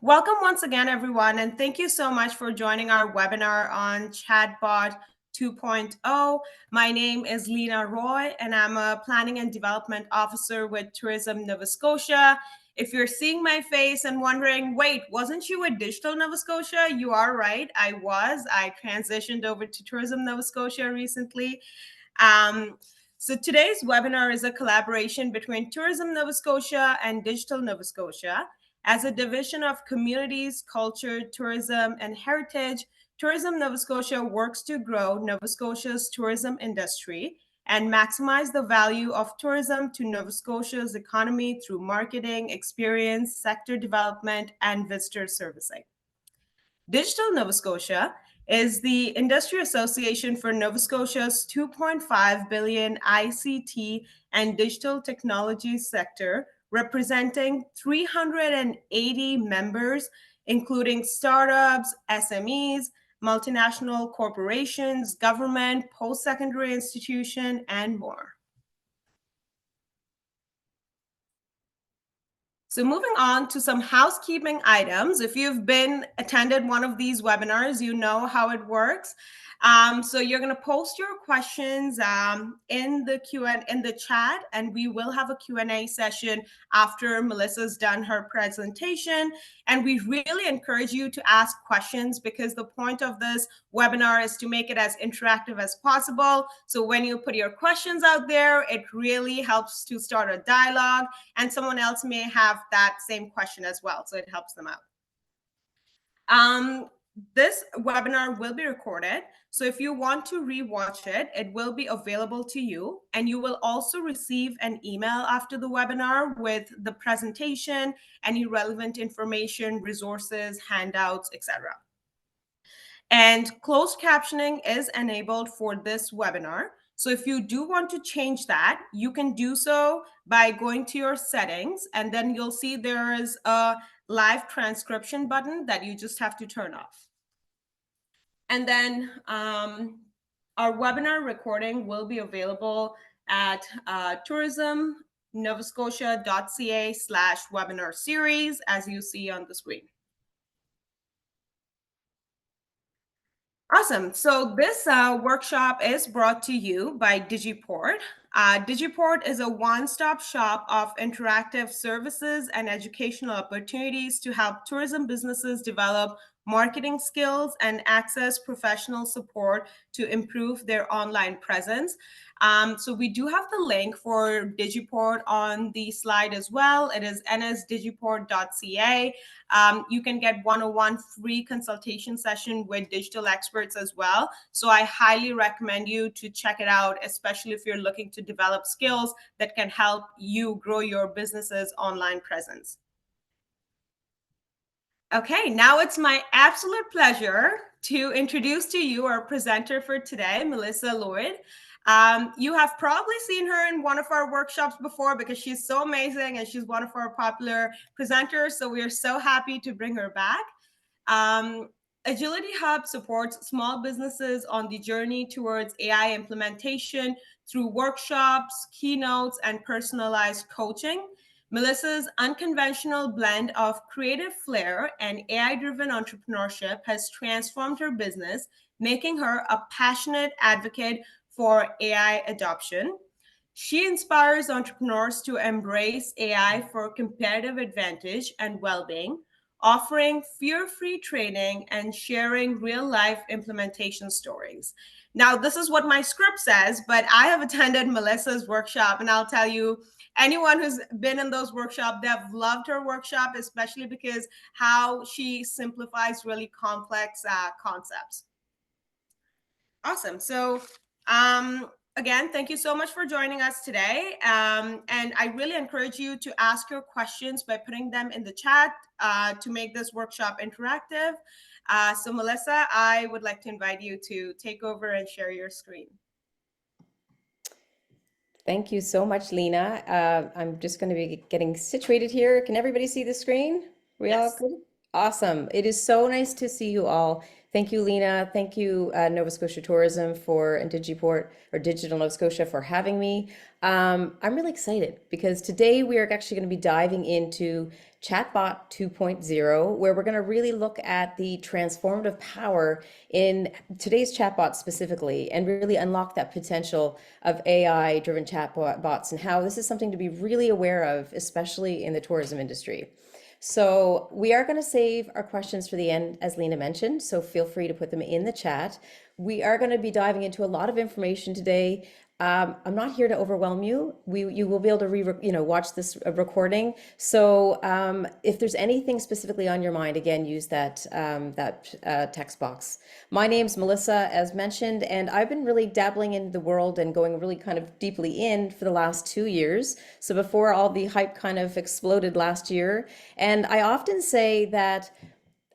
Welcome once again, everyone, and thank you so much for joining our webinar on Chatbot 2.0. My name is Lena Roy, and I'm a Planning and Development Officer with Tourism Nova Scotia. If you're seeing my face and wondering, wait, wasn't you with Digital Nova Scotia? You are right, I was. I transitioned over to Tourism Nova Scotia recently. So today's webinar is a collaboration between Tourism Nova Scotia and Digital Nova Scotia. As a division of Communities, Culture, Tourism, and Heritage, Tourism Nova Scotia works to grow Nova Scotia's tourism industry and maximize the value of tourism to Nova Scotia's economy through marketing, experience, sector development, and visitor servicing. Digital Nova Scotia is the industry association for Nova Scotia's $2.5 billion ICT and digital technology sector, representing 380 members, including startups, SMEs, multinational corporations, government, post-secondary institution, and more. So moving on to some housekeeping items. If you've attended one of these webinars, you know how it works. So you're going to post your questions in the chat, and we will have a Q&A session after Melissa's done her presentation. And we really encourage you to ask questions because the point of this webinar is to make it as interactive as possible. So when you put your questions out there, it really helps to start a dialogue, and someone else may have that same question as well, so it helps them out. This webinar will be recorded, so if you want to rewatch it, it will be available to you, and you will also receive an email after the webinar with the presentation, any relevant information, resources, handouts, etc. And closed captioning is enabled for this webinar. So if you do want to change that, you can do so by going to your settings, and then you'll see there is a live transcription button that you just have to turn off. And then our webinar recording will be available at tourismnovascotia.ca/webinar series, as you see on the screen. Awesome. So this workshop is brought to you by Digiport. Digiport is a one-stop shop of interactive services and educational opportunities to help tourism businesses develop marketing skills and access professional support to improve their online presence. So we do have the link for Digiport on the slide as well. It is nsdigiport.ca. You can get 101 free consultation session with digital experts as well. So I highly recommend you to check it out, especially if you're looking to develop skills that can help you grow your business's online presence. Okay, now it's my absolute pleasure to introduce to you our presenter for today, Melissa Lloyd. You have probably seen her in one of our workshops before because she's so amazing and she's one of our popular presenters. So we are so happy to bring her back. Aigility Hub supports small businesses on the journey towards AI implementation through workshops, keynotes, and personalized coaching. Melissa's unconventional blend of creative flair and AI-driven entrepreneurship has transformed her business, making her a passionate advocate for AI adoption. She inspires entrepreneurs to embrace AI for competitive advantage and well-being, offering fear-free training and sharing real-life implementation stories. Now, this is what my script says, but I have attended Melissa's workshop, and I'll tell you, anyone who's been in those workshops, they've loved her workshop, especially because how she simplifies really complex concepts. Awesome. So again, thank you so much for joining us today. And I really encourage you to ask your questions by putting them in the chat to make this workshop interactive. So Melissa, I would like to invite you to take over and share your screen. Thank you so much, Lena. I'm just going to be getting situated here. Can everybody see the screen? We Yes. all good? Awesome. It is so nice to see you all. Thank you, Lena. Thank you, Nova Scotia Tourism for and Digiport or Digital Nova Scotia for having me. I'm really excited because today we are actually going to be diving into Chatbot 2.0, where we're going to really look at the transformative power in today's chatbot specifically, and really unlock that potential of AI-driven chatbots and how this is something to be really aware of, especially in the tourism industry. So we are going to save our questions for the end, as Lena mentioned, so feel free to put them in the chat. We are going to be diving into a lot of information today. I'm not here to overwhelm you. You will be able to watch this recording. So if there's anything specifically on your mind, again, use that text box. My name's Melissa, as mentioned, and I've been really dabbling in the world and going really kind of deeply in for the last 2 years. So before all the hype kind of exploded last year, and I often say that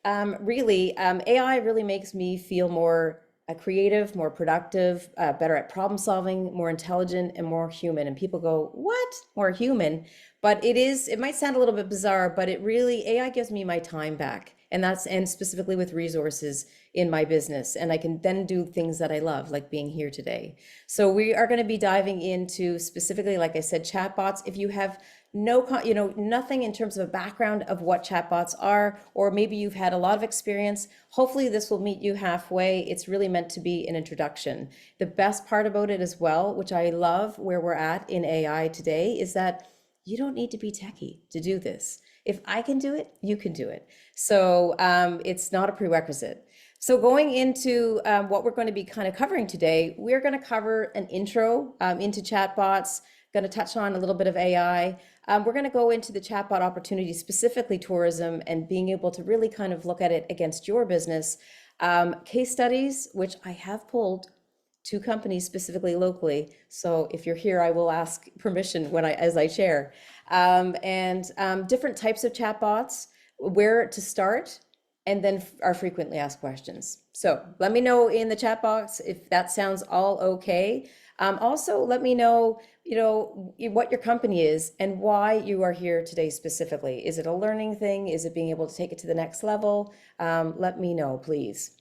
AI really makes me feel more creative, more productive, better at problem solving, more intelligent, and more human. And people go, "What? More human?" But it might sound a little bit bizarre, but AI gives me my time back. And specifically with resources in my business. And I can then do things that I love, like being here today. So we are going to be diving into specifically, like I said, chatbots. If you have nothing in terms of a background of what chatbots are, or maybe you've had a lot of experience, hopefully this will meet you halfway. It's really meant to be an introduction. The best part about it as well, which I love where we're at in AI today, is that you don't need to be techie to do this. If I can do it, you can do it. So it's not a prerequisite. So going into what we're going to be kind of covering today, we're going to cover an intro into chatbots, going to touch on a little bit of AI. We're going to go into the chatbot opportunity, specifically tourism, and being able to really kind of look at it against your business. Case studies, which I have pulled 2 companies specifically locally. So if you're here, I will ask permission as I share. Different types of chatbots, where to start, and then our frequently asked questions. So let me know in the chat box if that sounds all okay. Also, let me know, what your company is and why you are here today specifically. Is it a learning thing? Is it being able to take it to the next level? Let me know, please.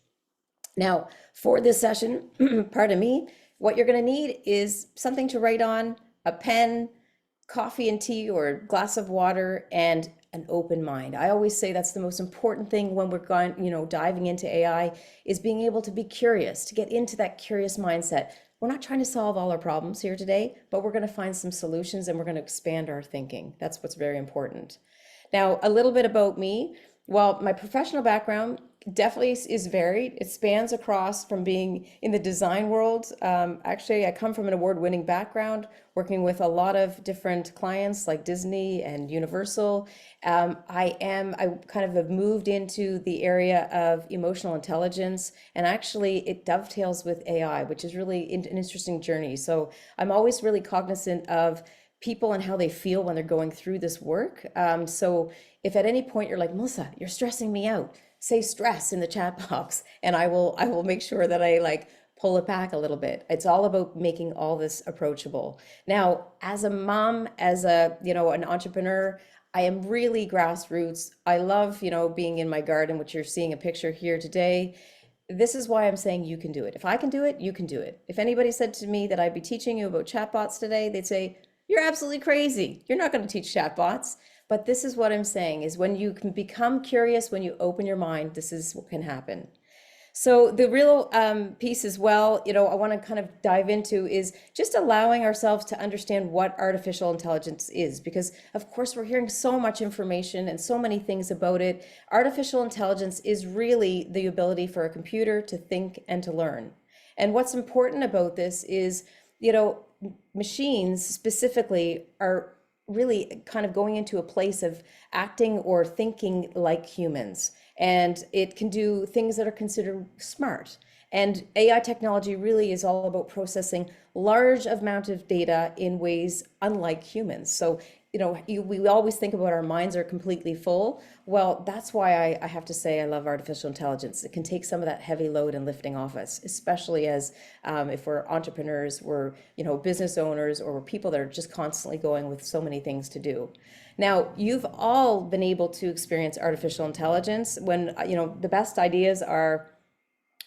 Now, for this session, pardon me, what you're going to need is something to write on, a pen, coffee and tea or glass of water, and an open mind. I always say that's the most important thing when we're going, diving into AI, is being able to be curious, to get into that curious mindset. We're not trying to solve all our problems here today, but we're going to find some solutions and we're going to expand our thinking. That's what's very important. Now, a little bit about me. Well, my professional background definitely is varied. It spans across from being in the design world. Actually, I come from an award-winning background, working with a lot of different clients like Disney and Universal. I kind of have moved into the area of emotional intelligence, and actually it dovetails with AI, which is really an interesting journey. So I'm always really cognizant of people and how they feel when they're going through this work. So if at any point you're like, "Melissa, you're stressing me out," say stress in the chat box, and I will make sure that I pull it back a little bit. It's all about making all this approachable. Now, as a mom, as an entrepreneur, I am really grassroots. I love, being in my garden, which you're seeing a picture here today. This is why I'm saying you can do it. If I can do it, you can do it. If anybody said to me that I'd be teaching you about chatbots today, they'd say, "You're absolutely crazy. You're not going to teach chatbots." But this is what I'm saying, is when you can become curious, when you open your mind, this is what can happen. So the real piece as well, I want to kind of dive into is just allowing ourselves to understand what artificial intelligence is, because of course we're hearing so much information and so many things about it. Artificial intelligence is really the ability for a computer to think and to learn. And what's important about this is, machines specifically are really kind of going into a place of acting or thinking like humans. And it can do things that are considered smart. And AI technology really is all about processing large amount of data in ways unlike humans. So, we always think about our minds are completely full. Well, that's why I have to say I love artificial intelligence. It can take some of that heavy load and lifting off us, especially as if we're entrepreneurs, we're business owners, or we're people that are just constantly going with so many things to do. Now, you've all been able to experience artificial intelligence when the best ideas are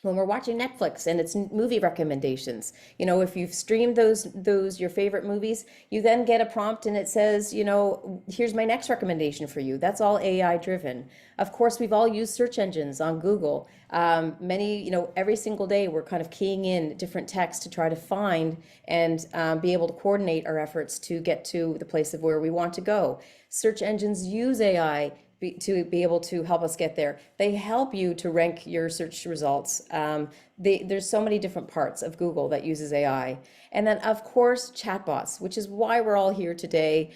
when we're watching Netflix and it's movie recommendations. If you've streamed those your favorite movies, you then get a prompt and it says, here's my next recommendation for you. That's all AI driven. Of course, we've all used search engines on Google. Many, every single day we're kind of keying in different text to try to find and be able to coordinate our efforts to get to the place of where we want to go. Search engines use AI to be able to help us get there. They help you to rank your search results. There's so many different parts of Google that uses AI. And then, of course, chatbots, which is why we're all here today.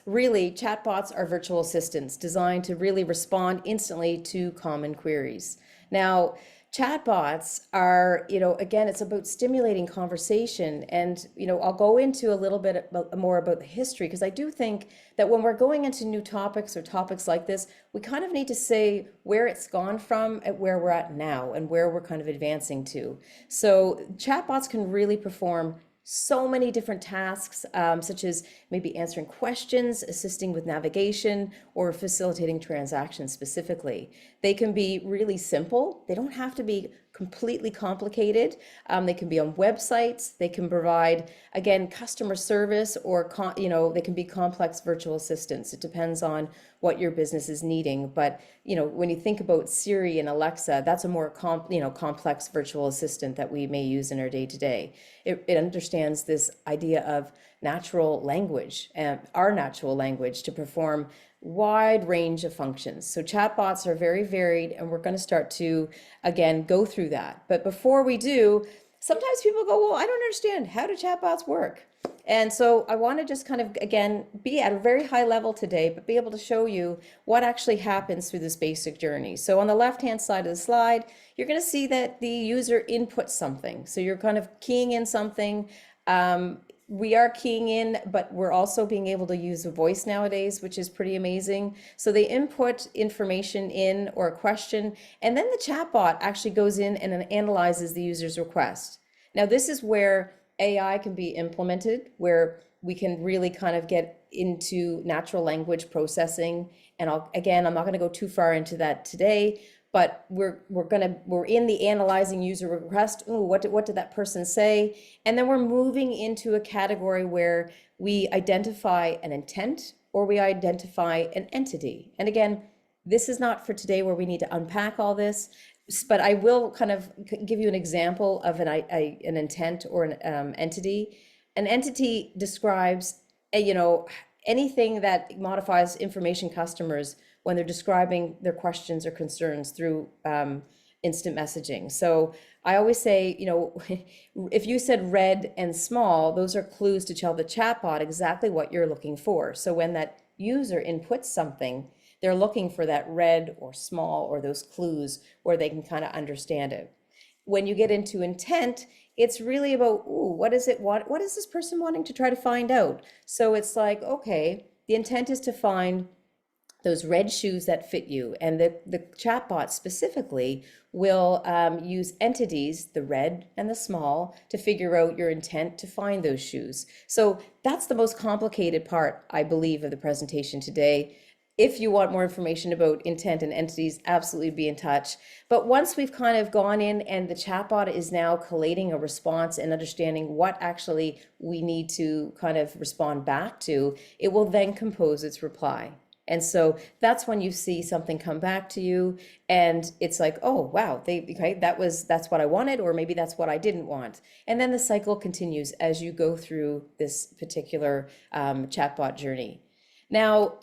Really, chatbots are virtual assistants designed to really respond instantly to common queries. Now, chatbots are, again, it's about stimulating conversation. And, I'll go into a little bit more about the history, because I do think that when we're going into new topics or topics like this, we kind of need to say where it's gone from and where we're at now and where we're kind of advancing to. So chatbots can really perform so many different tasks, such as maybe answering questions, assisting with navigation, or facilitating transactions specifically. They can be really simple. They don't have to be completely complicated. They can be on websites. They can provide, again, customer service, or they can be complex virtual assistants. It depends on what your business is needing. But when you think about Siri and Alexa, that's a more complex virtual assistant that we may use in our day to day. It understands this idea of natural language and our natural language to perform wide range of functions. So chatbots are very varied, and we're going to start to, again, go through that. But before we do, sometimes people go, well, I don't understand. How do chatbots work? And so I want to just kind of, again, be at a very high level today, but be able to show you what actually happens through this basic journey. So on the left-hand side of the slide, you're going to see that the user inputs something. So you're kind of keying in something. We are keying in, but we're also being able to use a voice nowadays, which is pretty amazing. So they input information in, or a question, and then the chatbot actually goes in and analyzes the user's request. Now, this is where AI can be implemented, where we can really kind of get into natural language processing. And I'm not going to go too far into that today, but we're in the analyzing user request. Ooh, what did that person say? And then we're moving into a category where we identify an intent, or we identify an entity. And again, this is not for today, where we need to unpack all this, but I will kind of give you an example of an intent or an entity. An entity describes anything that modifies information customers when they're describing their questions or concerns through instant messaging. So I always say, if you said red and small, those are clues to tell the chatbot exactly what you're looking for. So when that user inputs something, they're looking for that red or small, or those clues where they can kind of understand it. When you get into intent, it's really about, what is this person wanting to try to find out? So it's like, okay, the intent is to find those red shoes that fit you. And the chatbot specifically will use entities, the red and the small, to figure out your intent to find those shoes. So that's the most complicated part, I believe, of the presentation today. If you want more information about intent and entities, absolutely be in touch. But once we've kind of gone in and the chatbot is now collating a response and understanding what actually we need to kind of respond back to, it will then compose its reply. And so that's when you see something come back to you, and it's like, oh, wow, that's what I wanted, or maybe that's what I didn't want. And then the cycle continues as you go through this particular chatbot journey. Now,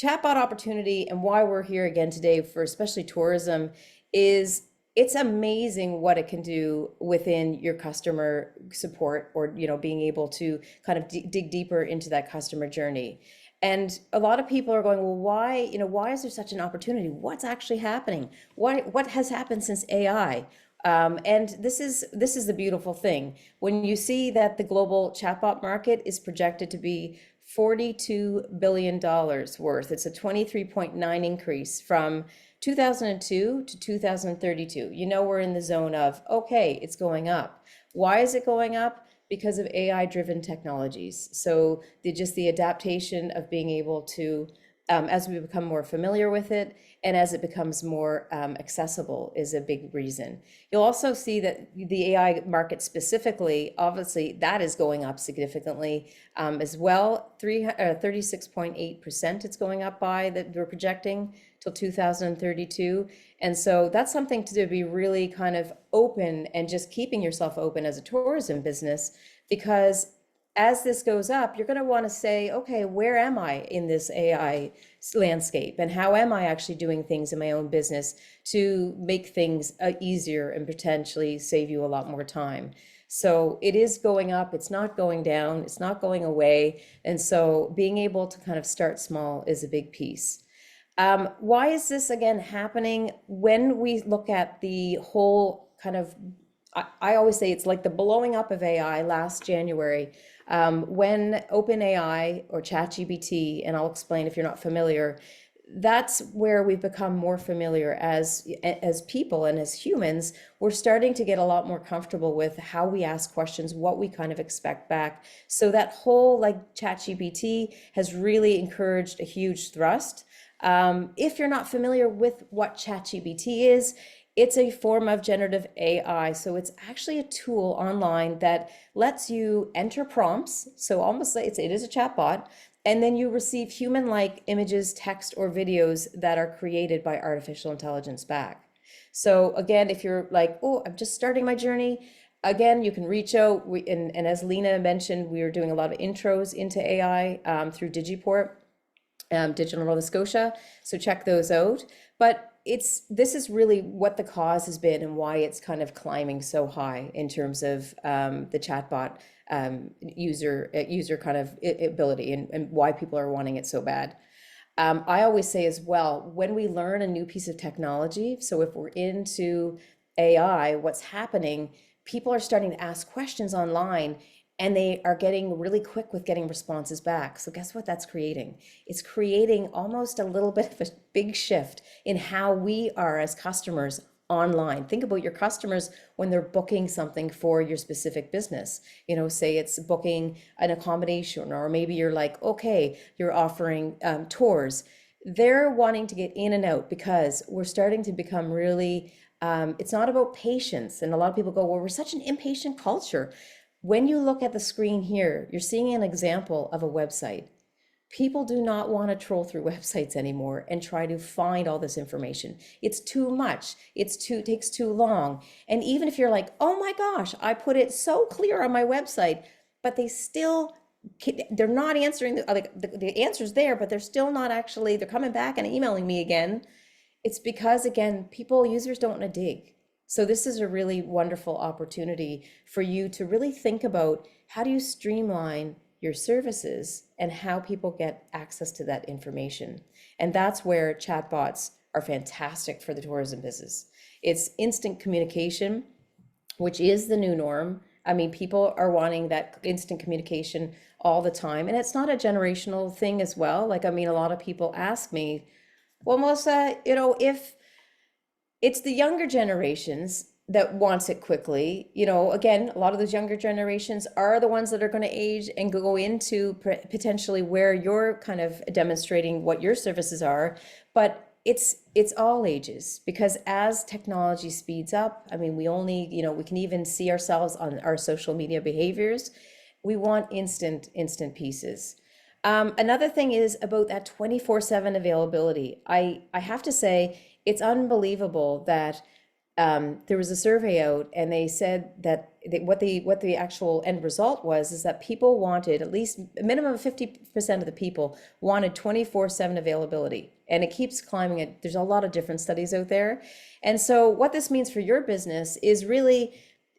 chatbot opportunity, and why we're here again today for especially tourism, is it's amazing what it can do within your customer support, or being able to kind of dig deeper into that customer journey. And a lot of people are going, well, why is there such an opportunity? What's actually happening? What has happened since AI? And this is the beautiful thing. When you see that the global chatbot market is projected to be $42 billion worth, it's a 23.9 increase from 2002 to 2032. We're in the zone of, okay, it's going up. Why is it going up? Because of AI-driven technologies. So the adaptation of being able to as we become more familiar with it and as it becomes more accessible is a big reason. You'll also see that the AI market specifically, obviously, that is going up significantly as well. 36.8% it's going up by that we're projecting till 2032. And so that's something to be really kind of open and just keeping yourself open as a tourism business, because as this goes up, you're going to want to say, okay, where am I in this AI landscape? And how am I actually doing things in my own business to make things easier and potentially save you a lot more time? So it is going up. It's not going down. It's not going away. And so being able to kind of start small is a big piece. Why is this again happening? When we look at the whole kind of, I always say it's like the blowing up of AI last January, when OpenAI or ChatGPT, and I'll explain if you're not familiar, that's where we've become more familiar as people and as humans. We're starting to get a lot more comfortable with how we ask questions, what we kind of expect back. So that whole like ChatGPT has really encouraged a huge thrust. If you're not familiar with what ChatGPT is, it's a form of generative AI. So it's actually a tool online that lets you enter prompts. So almost like it is a chatbot. And then you receive human-like images, text, or videos that are created by artificial intelligence back. So again, if you're like, oh, I'm just starting my journey, again, you can reach out. And as Lena mentioned, we are doing a lot of intros into AI through Digiport, Digital Nova Scotia. So check those out. But this is really what the cause has been and why it's kind of climbing so high in terms of the chatbot user kind of ability, and why people are wanting it so bad. I always say as well, when we learn a new piece of technology, so if we're into AI, what's happening, people are starting to ask questions online, and they are getting really quick with getting responses back. So guess what that's creating? It's creating almost a little bit of a big shift in how we are as customers online. Think about your customers when they're booking something for your specific business. Say it's booking an accommodation, or maybe you're like, okay, you're offering tours. They're wanting to get in and out because we're starting to become really, it's not about patience. And a lot of people go, well, we're such an impatient culture. When you look at the screen here, you're seeing an example of a website. People do not want to troll through websites anymore and try to find all this information. It's too much. It takes too long. And even if you're like, oh my gosh, I put it so clear on my website, but they're not answering, the answer's there, but they're still not actually, they're coming back and emailing me again. It's because, again, users don't want to dig. So this is a really wonderful opportunity for you to really think about how do you streamline your services and how people get access to that information. And that's where chatbots are fantastic for the tourism business. It's instant communication, which is the new norm. I mean, people are wanting that instant communication all the time. And it's not a generational thing as well. Like, I mean, a lot of people ask me, well, Melissa, if it's the younger generations that wants it quickly, again, a lot of those younger generations are the ones that are going to age and go into potentially where you're kind of demonstrating what your services are. But it's all ages, because as technology speeds up, I mean, we can even see ourselves on our social media behaviors. We want instant pieces. Another thing is about that 24/7 availability. I have to say, it's unbelievable that there was a survey out, and they said that what the actual end result was is that people wanted, at least a minimum of 50% of the people wanted 24/7 availability, and it keeps climbing. There's a lot of different studies out there. And so what this means for your business is really,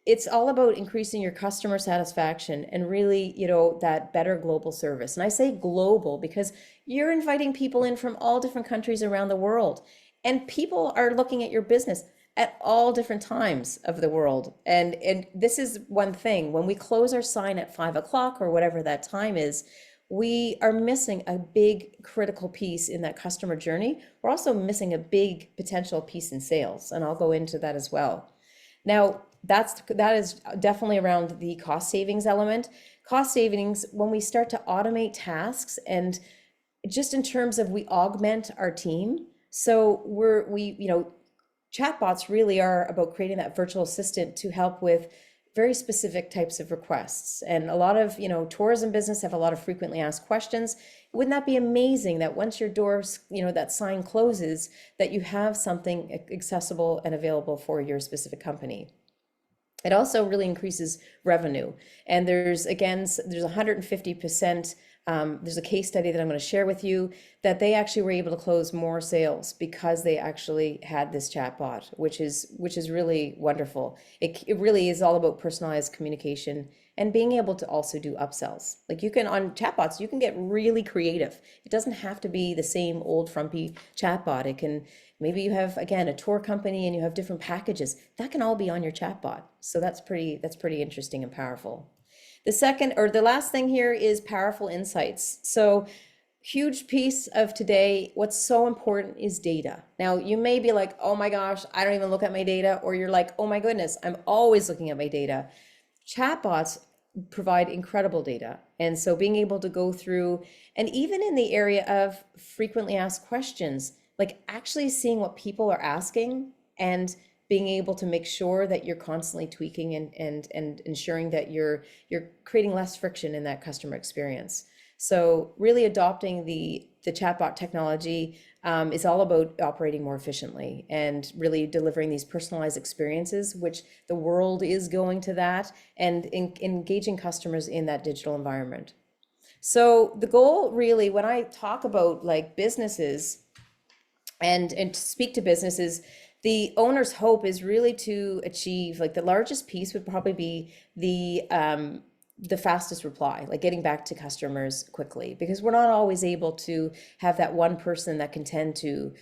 it's all about increasing your customer satisfaction and really, that better global service. And I say global because you're inviting people in from all different countries around the world, and people are looking at your business at all different times of the world. And this is one thing, when we close our sign at 5 o'clock or whatever that time is, we are missing a big critical piece in that customer journey. We're also missing a big potential piece in sales, and I'll go into that as well. Now, that is definitely around the cost savings element. Cost savings, when we start to automate tasks and just in terms of we augment our team. So chatbots really are about creating that virtual assistant to help with very specific types of requests. And a lot of, tourism business have a lot of frequently asked questions. Wouldn't that be amazing that once your doors, that sign closes, that you have something accessible and available for your specific company? It also really increases revenue. And there's 150%. There's a case study that I'm going to share with you that they actually were able to close more sales because they actually had this chatbot, which is really wonderful. It really is all about personalized communication and being able to also do upsells. Like you can, on chatbots, you can get really creative. It doesn't have to be the same old frumpy chatbot. It can, maybe you have, again, a tour company and you have different packages. That can all be on your chatbot. So that's pretty interesting and powerful. The last thing here is powerful insights. So huge piece of today, what's so important is data. Now, you may be like, oh my gosh, I don't even look at my data. Or you're like, oh my goodness, I'm always looking at my data. Chatbots provide incredible data. And so being able to go through, and even in the area of frequently asked questions, like actually seeing what people are asking and being able to make sure that you're constantly tweaking and ensuring that you're creating less friction in that customer experience. So really adopting the chatbot technology is all about operating more efficiently and really delivering these personalized experiences, which the world is going to that, and engaging customers in that digital environment. So the goal really, when I talk about like businesses and to speak to businesses, the owner's hope is really to achieve, like the largest piece would probably be the fastest reply, like getting back to customers quickly, because we're not always able to have that one person that can tend to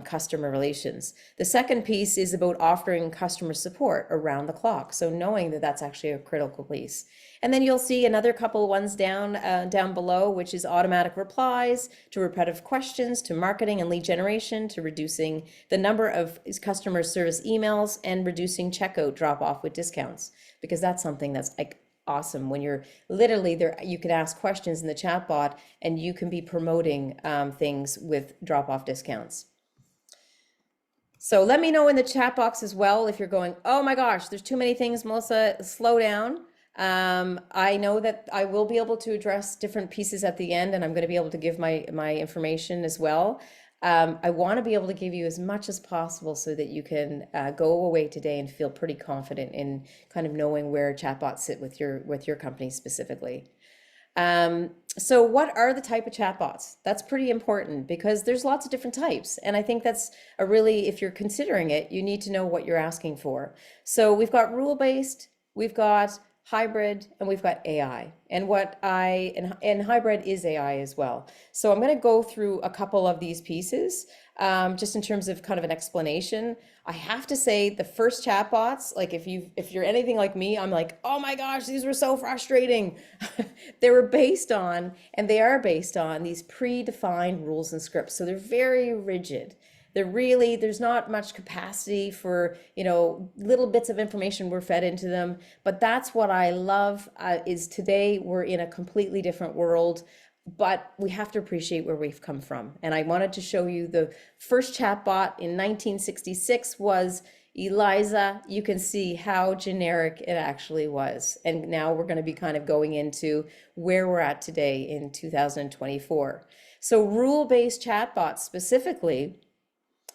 customer relations. The second piece is about offering customer support around the clock. So knowing that that's actually a critical piece. And then you'll see another couple ones down below, which is automatic replies to repetitive questions, to marketing and lead generation, to reducing the number of customer service emails and reducing checkout drop off with discounts, because that's something that's like awesome when you're literally there. You can ask questions in the chatbot and you can be promoting things with drop off discounts. So let me know in the chat box as well if you're going, oh my gosh, there's too many things, Melissa, slow down. I know that I will be able to address different pieces at the end, and I'm going to be able to give my information as well. I want to be able to give you as much as possible so that you can go away today and feel pretty confident in kind of knowing where chatbots sit with your company specifically. So what are the type of chatbots? That's pretty important because there's lots of different types. And I think that's if you're considering it, you need to know what you're asking for. So we've got rule-based, we've got hybrid, and we've got AI. And hybrid is AI as well. So I'm going to go through a couple of these pieces, just in terms of kind of an explanation. I have to say the first chatbots, like if you're anything like me, I'm like, oh my gosh, these were so frustrating. They were based on, and they are based on these predefined rules and scripts. So they're very rigid. There's not much capacity for, little bits of information were fed into them. But that's what I love, is today we're in a completely different world, but we have to appreciate where we've come from. And I wanted to show you the first chatbot in 1966 was Eliza. You can see how generic it actually was. And now we're going to be kind of going into where we're at today in 2024. So rule-based chatbots specifically,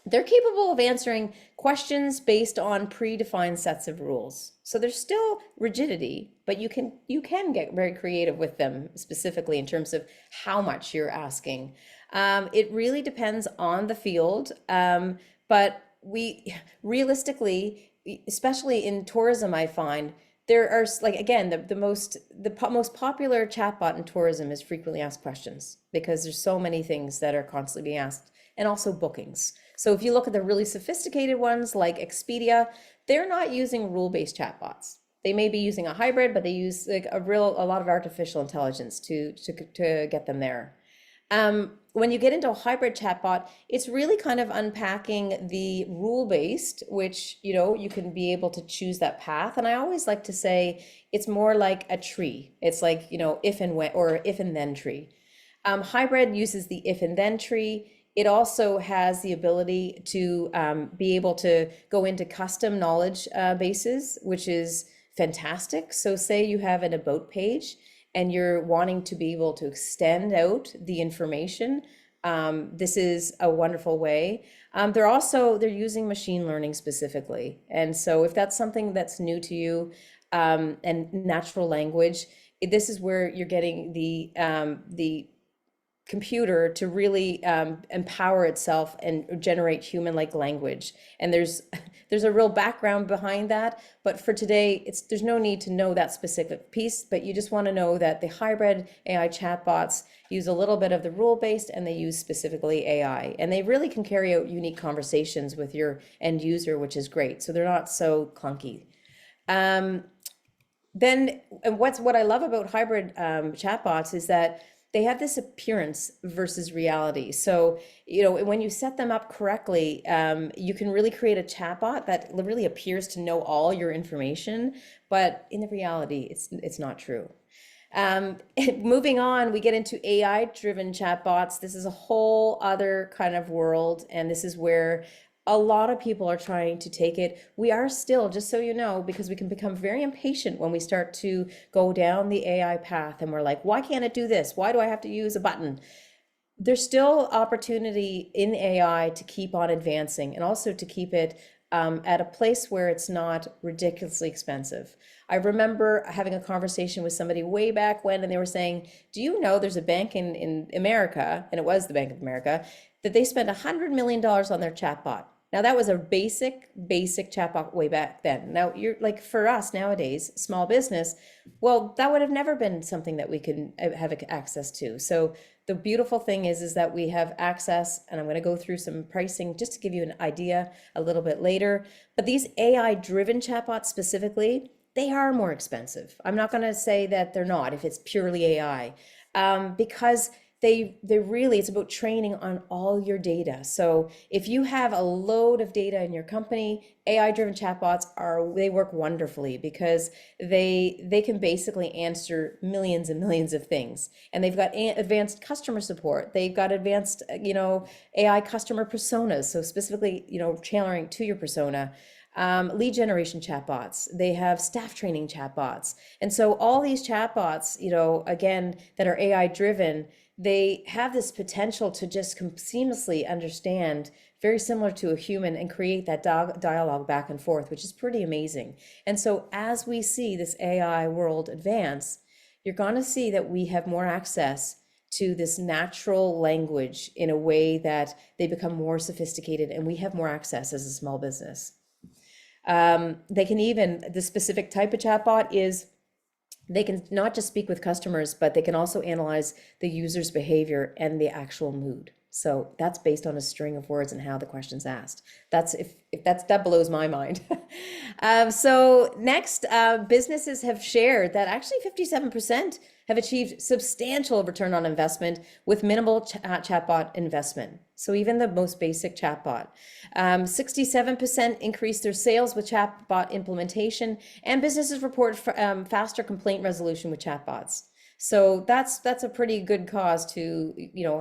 they're capable of answering questions based on predefined sets of rules. So there's still rigidity, but you can get very creative with them, specifically in terms of how much you're asking. It really depends on the field, but we realistically, especially in tourism, I find there are, like, again, the most popular chatbot in tourism is frequently asked questions, because there's so many things that are constantly being asked, and also bookings. So if you look at the really sophisticated ones like Expedia, they're not using rule-based chatbots. They may be using a hybrid, but they use like a lot of artificial intelligence to get them there. When you get into a hybrid chatbot, it's really kind of unpacking the rule-based, which, you can be able to choose that path. And I always like to say it's more like a tree. It's like, if and when, or if and then tree. Hybrid uses the if and then tree. It also has the ability to be able to go into custom knowledge bases, which is fantastic. So say you have an about page and you're wanting to be able to extend out the information. This is a wonderful way. They're using machine learning specifically. And so if that's something that's new to you, and natural language, this is where you're getting the computer to really empower itself and generate human-like language. And there's a real background behind that, but for today, there's no need to know that specific piece, but you just want to know that the hybrid AI chatbots use a little bit of the rule-based, and they use specifically AI, and they really can carry out unique conversations with your end user, which is great. So they're not so clunky. Then what I love about hybrid chatbots is that they have this appearance versus reality. So, when you set them up correctly, you can really create a chatbot that really appears to know all your information, but in the reality, it's not true. Moving on, we get into AI-driven chatbots. This is a whole other kind of world, and this is where a lot of people are trying to take it. We are still, just so you know, because we can become very impatient when we start to go down the AI path and we're like, why can't it do this? Why do I have to use a button? There's still opportunity in AI to keep on advancing and also to keep it at a place where it's not ridiculously expensive. I remember having a conversation with somebody way back when, and they were saying, do you know there's a bank in America, and it was the Bank of America, that they spent $100 million on their chatbot. Now that was a basic chatbot way back then. Now you're like, for us nowadays, small business, well, that would have never been something that we could have access to. So the beautiful thing is that we have access, and I'm going to go through some pricing just to give you an idea a little bit later. But these AI-driven chatbots specifically, they are more expensive. I'm not going to say that they're not if it's purely AI, because they really, it's about training on all your data. So if you have a load of data in your company, AI-driven chatbots they work wonderfully because they can basically answer millions and millions of things. And they've got advanced customer support. They've got advanced, AI customer personas. So specifically, tailoring to your persona. Lead generation chatbots. They have staff training chatbots. And so all these chatbots, again, that are AI driven, they have this potential to just seamlessly understand, very similar to a human, and create that dialogue back and forth, which is pretty amazing. And so as we see this AI world advance, you're going to see that we have more access to this natural language in a way that they become more sophisticated, and we have more access as a small business. The specific type of chatbot is, they can not just speak with customers, but they can also analyze the user's behavior and the actual mood. So that's based on a string of words and how the question's asked. That blows my mind. So next, businesses have shared that actually 57% have achieved substantial return on investment with minimal chatbot investment. So even the most basic chatbot. 67% increased their sales with chatbot implementation, and businesses report faster complaint resolution with chatbots. So that's a pretty good cause to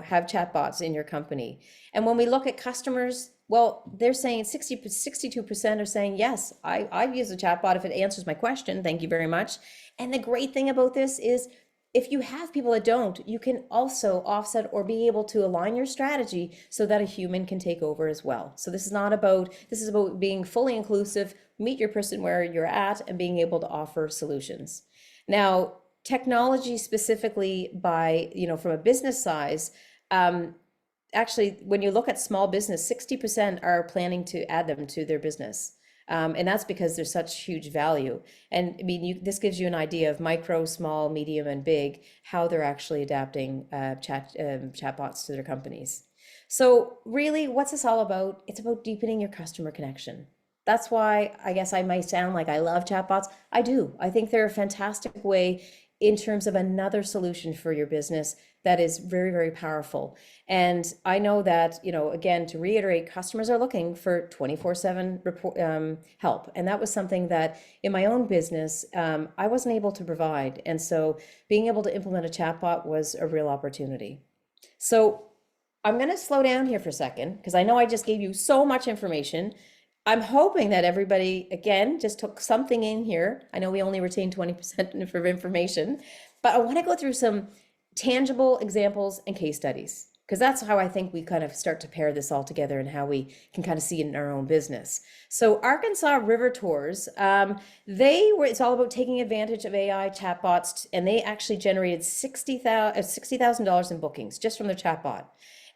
have chatbots in your company. And when we look at customers, well, they're saying 62% are saying, yes, I've used a chatbot if it answers my question. Thank you very much. And the great thing about this is, if you have people that don't, you can also offset or be able to align your strategy so that a human can take over as well. So this is about being fully inclusive, meet your person where you're at, and being able to offer solutions. Now, technology specifically from a business size, actually, when you look at small business, 60% are planning to add them to their business. And that's because there's such huge value. And I mean, this gives you an idea of micro, small, medium, and big, how they're actually adapting chatbots to their companies. So really, what's this all about? It's about deepening your customer connection. That's why I guess I might sound like I love chatbots. I do. I think they're a fantastic way in terms of another solution for your business that is very, very powerful. And I know that, again, to reiterate, customers are looking for 24/7 help. And that was something that in my own business, I wasn't able to provide. And so being able to implement a chatbot was a real opportunity. So I'm going to slow down here for a second because I know I just gave you so much information. I'm hoping that everybody, again, just took something in here. I know we only retain 20% of information, but I want to go through some tangible examples and case studies because that's how I think we kind of start to pair this all together and how we can kind of see it in our own business. So Arkansas River Tours, it's all about taking advantage of AI chatbots, and they actually generated $60,000 in bookings just from their chatbot.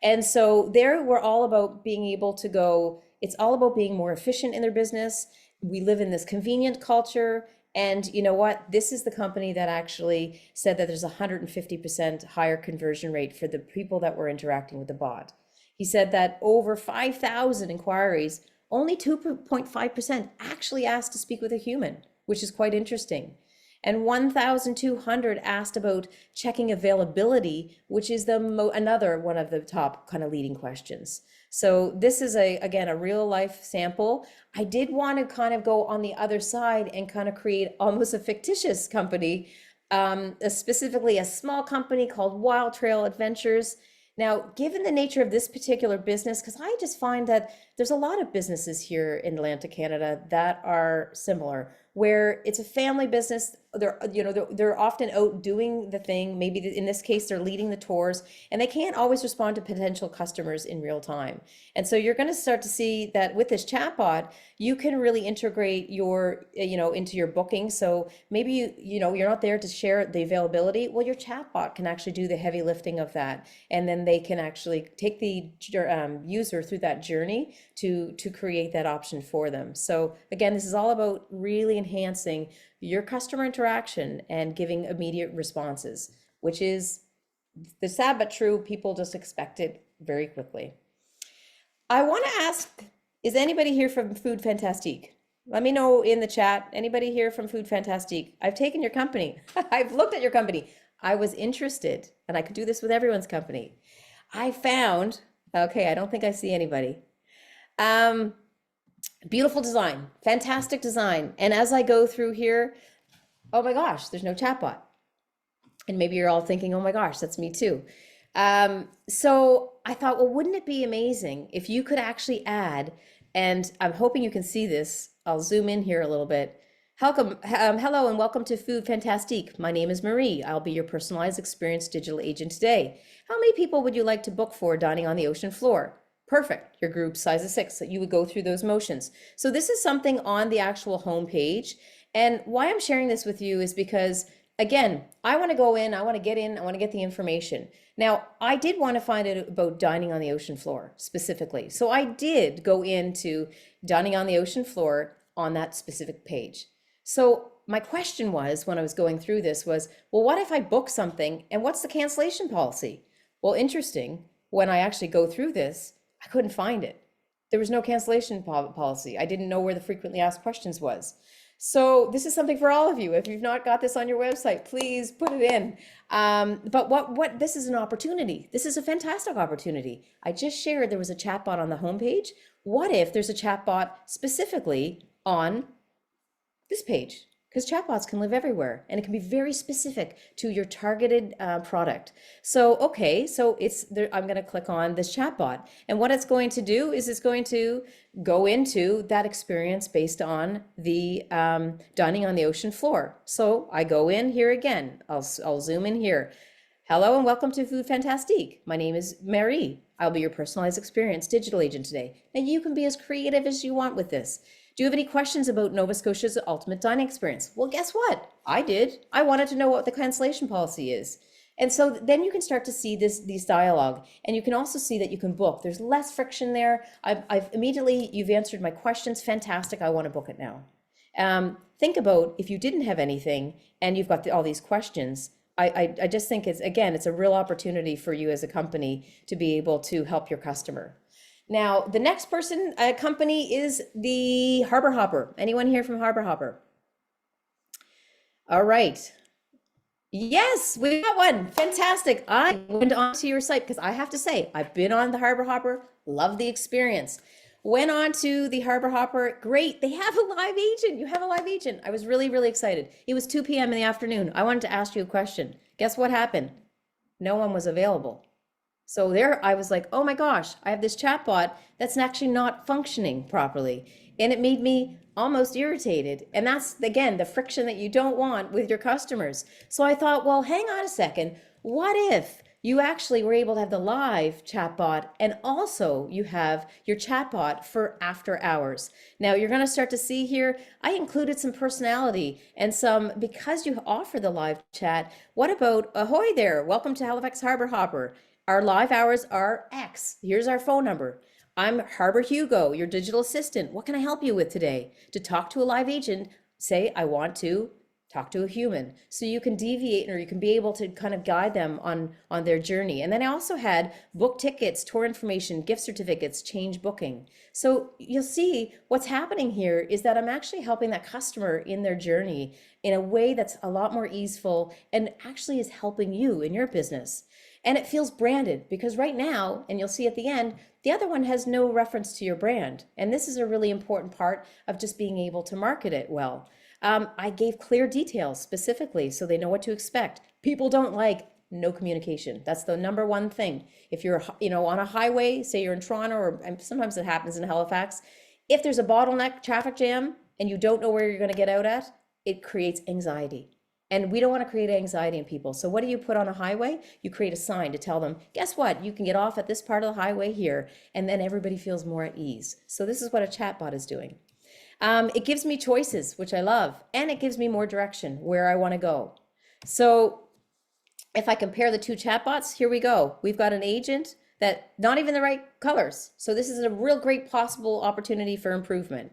And so there we're all about being able to go, it's all about being more efficient in their business. We live in this convenient culture. And you know what? This is the company that actually said that there's a 150% higher conversion rate for the people that were interacting with the bot. He said that over 5,000 inquiries, only 2.5% actually asked to speak with a human, which is quite interesting. And 1,200 asked about checking availability, which is another one of the top kind of leading questions. So this is again, a real life sample. I did want to kind of go on the other side and kind of create almost a fictitious company, specifically a small company called Wild Trail Adventures. Now, given the nature of this particular business, because I just find that there's a lot of businesses here in Atlantic Canada that are similar, where it's a family business. They're often out doing the thing. Maybe in this case, they're leading the tours, and they can't always respond to potential customers in real time. And so you're going to start to see that with this chatbot, you can really integrate your, into your booking. So maybe you're not there to share the availability. Well, your chatbot can actually do the heavy lifting of that, and then they can actually take the user through that journey to create that option for them. So again, this is all about really enhancing your customer interaction and giving immediate responses, which is the sad but true. People just expect it very quickly. I want to ask, is anybody here from Food Fantastique? Let me know in the chat. Anybody here from Food Fantastique? I've taken your company. I've looked at your company. I was interested, and I could do this with everyone's company. I found, okay, I don't think I see anybody. Beautiful design, fantastic design. And as I go through here, oh my gosh, there's no chatbot. And maybe you're all thinking, oh my gosh, that's me too. So I thought, well, wouldn't it be amazing if you could actually add, and I'm hoping you can see this. I'll zoom in here a little bit. Hello and welcome to Food Fantastique. My name is Marie. I'll be your personalized experience digital agent today. How many people would you like to book for dining on the ocean floor? Perfect. Your group size is 6. So you would go through those motions. So this is something on the actual homepage. And why I'm sharing this with you is because, again, I want to go in, I want to get the information. Now, I did want to find out about dining on the ocean floor specifically. So I did go into dining on the ocean floor on that specific page. So my question was, when I was going through this was, well, what if I book something and what's the cancellation policy? Well, interesting, when I actually go through this, I couldn't find it. There was no cancellation policy. I didn't know where the frequently asked questions was. So this is something for all of you. If you've not got this on your website, please put it in. But this is an opportunity. This is a fantastic opportunity. I just shared there was a chatbot on the homepage. What if there's a chatbot specifically on this page? Because chatbots can live everywhere and it can be very specific to your targeted product. So, okay, so it's there, I'm going to click on this chatbot, and what it's going to do is it's going to go into that experience based on the dining on the ocean floor. So I go in here again. I'll zoom in here. Hello and welcome to Food Fantastique. My name is Marie. I'll be your personalized experience digital agent today. And you can be as creative as you want with this. Do you have any questions about Nova Scotia's ultimate dining experience? Well, guess what? I did. I wanted to know what the cancellation policy is. And so then you can start to see these dialogue, and you can also see that you can book. There's less friction there. I've immediately, you've answered my questions. Fantastic. I want to book it now. Think about if you didn't have anything and you've got all these questions. I just think it's a real opportunity for you as a company to be able to help your customer. Now, the next company is the Harbor Hopper. Anyone here from Harbor Hopper? All right. Yes, we got one. Fantastic. I went onto your site because I have to say, I've been on the Harbor Hopper, love the experience. Went on to the Harbor Hopper. Great. They have a live agent. You have a live agent. I was really, really excited. It was 2 p.m. in the afternoon. I wanted to ask you a question. Guess what happened? No one was available. So there I was like, oh my gosh, I have this chatbot that's actually not functioning properly. And it made me almost irritated. And that's, again, the friction that you don't want with your customers. So I thought, well, hang on a second. What if you actually were able to have the live chatbot and also you have your chatbot for after hours? Now you're going to start to see here, I included some personality and some, because you offer the live chat, what about, ahoy there, welcome to Halifax Harbor Hopper. Our live hours are X. Here's our phone number. I'm Harbor Hugo, your digital assistant. What can I help you with today? To talk to a live agent, say, I want to talk to a human. So you can deviate, or you can be able to kind of guide them on their journey. And then I also had book tickets, tour information, gift certificates, change booking. So you'll see what's happening here is that I'm actually helping that customer in their journey in a way that's a lot more easeful and actually is helping you in your business. And it feels branded because right now, and you'll see at the end, the other one has no reference to your brand. And this is a really important part of just being able to market it well. I gave clear details specifically so they know what to expect. People don't like no communication. That's the number one thing. If you're, on a highway, say you're in Toronto, or and sometimes it happens in Halifax, if there's a bottleneck traffic jam and you don't know where you're going to get out at, it creates anxiety. And we don't want to create anxiety in people. So what do you put on a highway? You create a sign to tell them, guess what? You can get off at this part of the highway here. And then everybody feels more at ease. So this is what a chatbot is doing. It gives me choices, which I love. And it gives me more direction where I want to go. So if I compare the two chatbots, here we go. We've got an agent that not even the right colors. So this is a real great possible opportunity for improvement.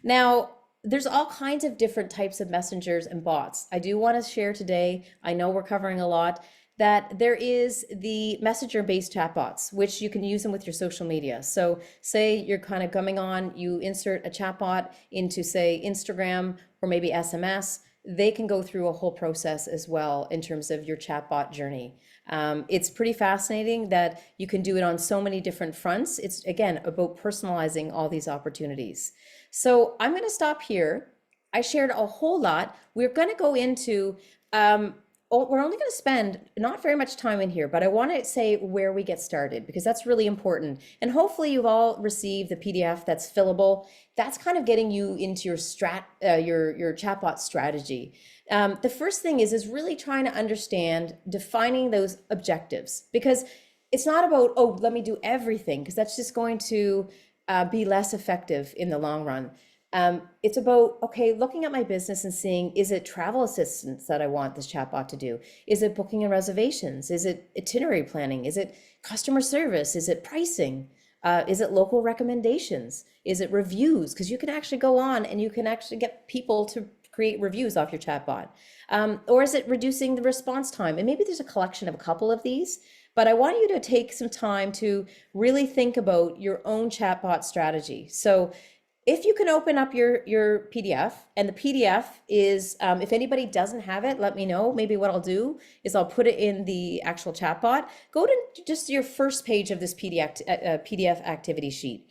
Now, there's all kinds of different types of messengers and bots. I do want to share today, I know we're covering a lot, that there is the messenger-based chatbots, which you can use them with your social media. So say you're kind of coming on, you insert a chatbot into, say, Instagram or maybe SMS, they can go through a whole process as well in terms of your chatbot journey. It's pretty fascinating that you can do it on so many different fronts. It's, again, about personalizing all these opportunities. So I'm going to stop here. I shared a whole lot. We're going to go into, we're only going to spend not very much time in here, but I want to say where we get started because that's really important. And hopefully you've all received the PDF that's fillable. That's kind of getting you into your your chatbot strategy. The first thing is really trying to understand defining those objectives, because it's not about, oh, let me do everything, because that's just going to be less effective in the long run. It's about, okay, looking at my business and seeing, is it travel assistance that I want this chatbot to do? Is it booking and reservations? Is it itinerary planning? Is it customer service? Is it pricing? Is it local recommendations? Is it reviews? Because you can actually go on and you can actually get people to create reviews off your chatbot. Or is it reducing the response time? And maybe there's a collection of a couple of these, but I want you to take some time to really think about your own chatbot strategy. So if you can open up your PDF, and the PDF is, if anybody doesn't have it, let me know. Maybe what I'll do is I'll put it in the actual chatbot. Go to just your first page of this PDF activity sheet.